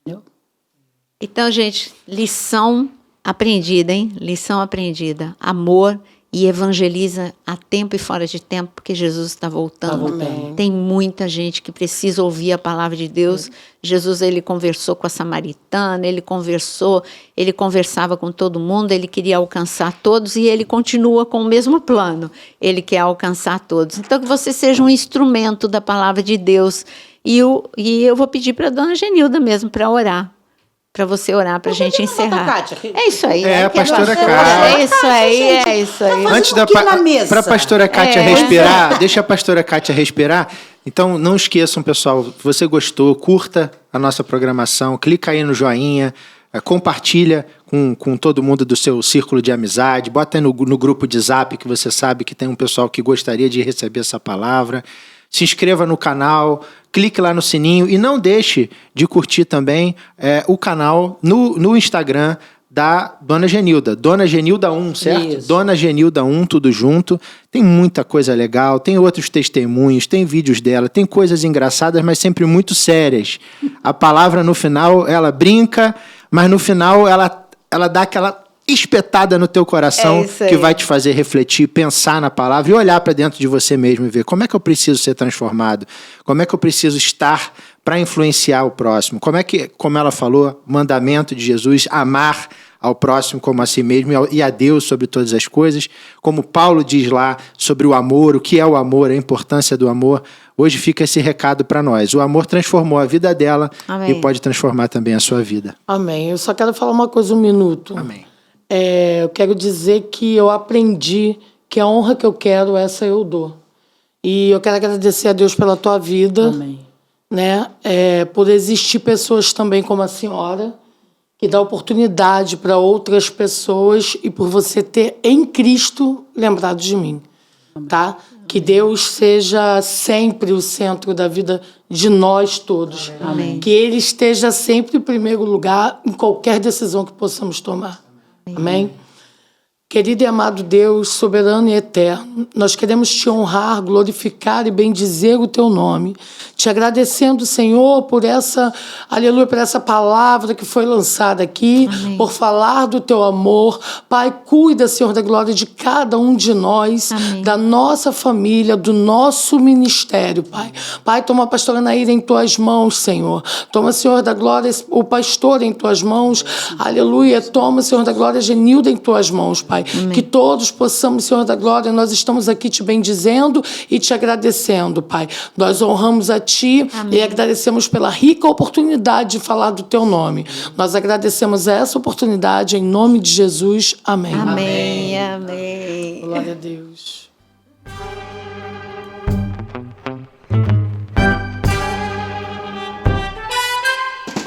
Entendeu? Então, gente, lição aprendida, hein? Lição aprendida. Amor e evangeliza a tempo e fora de tempo, porque Jesus está voltando. Tem muita gente que precisa ouvir a palavra de Deus. Jesus, ele conversou com a samaritana, ele conversava com todo mundo, ele queria alcançar todos e ele continua com o mesmo plano. Ele quer alcançar todos. Então, que você seja um instrumento da palavra de Deus. E eu vou pedir para a dona Genilda mesmo para orar. Para você orar, para a gente encerrar. Kátia, é isso aí. A pastora Kátia. É isso aí. Antes para a pastora Kátia respirar, deixa a pastora Kátia respirar. Então, não esqueçam, pessoal, se você gostou, curta a nossa programação, clica aí no joinha, compartilha com todo mundo do seu círculo de amizade, bota aí no grupo de Zap, que você sabe que tem um pessoal que gostaria de receber essa palavra. Se inscreva no canal, clique lá no sininho e não deixe de curtir também o canal no Instagram da Dona Genilda. Dona Genilda 1, certo? Isso. Dona Genilda 1, tudo junto. Tem muita coisa legal, tem outros testemunhos, tem vídeos dela, tem coisas engraçadas, mas sempre muito sérias. A palavra no final, ela brinca, mas no final ela dá aquela espetada no teu coração que vai te fazer refletir, pensar na palavra e olhar para dentro de você mesmo e ver como é que eu preciso ser transformado, como é que eu preciso estar para influenciar o próximo, como ela falou, mandamento de Jesus, amar ao próximo como a si mesmo e a Deus sobre todas as coisas, como Paulo diz lá sobre o amor, o que é o amor, a importância do amor. Hoje fica esse recado para nós. O amor transformou a vida dela. Amém. E pode transformar também a sua vida. Amém. Eu só quero falar uma coisa, um minuto. Amém. Eu quero dizer que eu aprendi que a honra que eu quero, essa eu dou. E eu quero agradecer a Deus pela tua vida. Amém. Né? Por existir pessoas também como a senhora, que dá oportunidade para outras pessoas e por você ter em Cristo lembrado de mim. Tá? Que Deus seja sempre o centro da vida de nós todos. Amém. Que Ele esteja sempre em primeiro lugar em qualquer decisão que possamos tomar. Amém? Querido e amado Deus, soberano e eterno, nós queremos te honrar, glorificar e bendizer o teu nome, te agradecendo, Senhor, por essa palavra que foi lançada aqui, amém, por falar do teu amor. Pai, cuida, Senhor, da glória de cada um de nós, amém, da nossa família, do nosso ministério, Pai. Pai, toma a pastora Naíra em tuas mãos, Senhor. Toma, Senhor, da glória, o pastor em tuas mãos. Aleluia. Toma, Senhor, da glória, Genilda em tuas mãos, Pai. Amém. Que todos possamos, Senhor da glória, nós estamos aqui te bendizendo e te agradecendo, Pai. Nós honramos a Ti, amém, e agradecemos pela rica oportunidade de falar do Teu nome. Nós agradecemos essa oportunidade em nome de Jesus. Amém. Amém. Amém. Glória a Deus.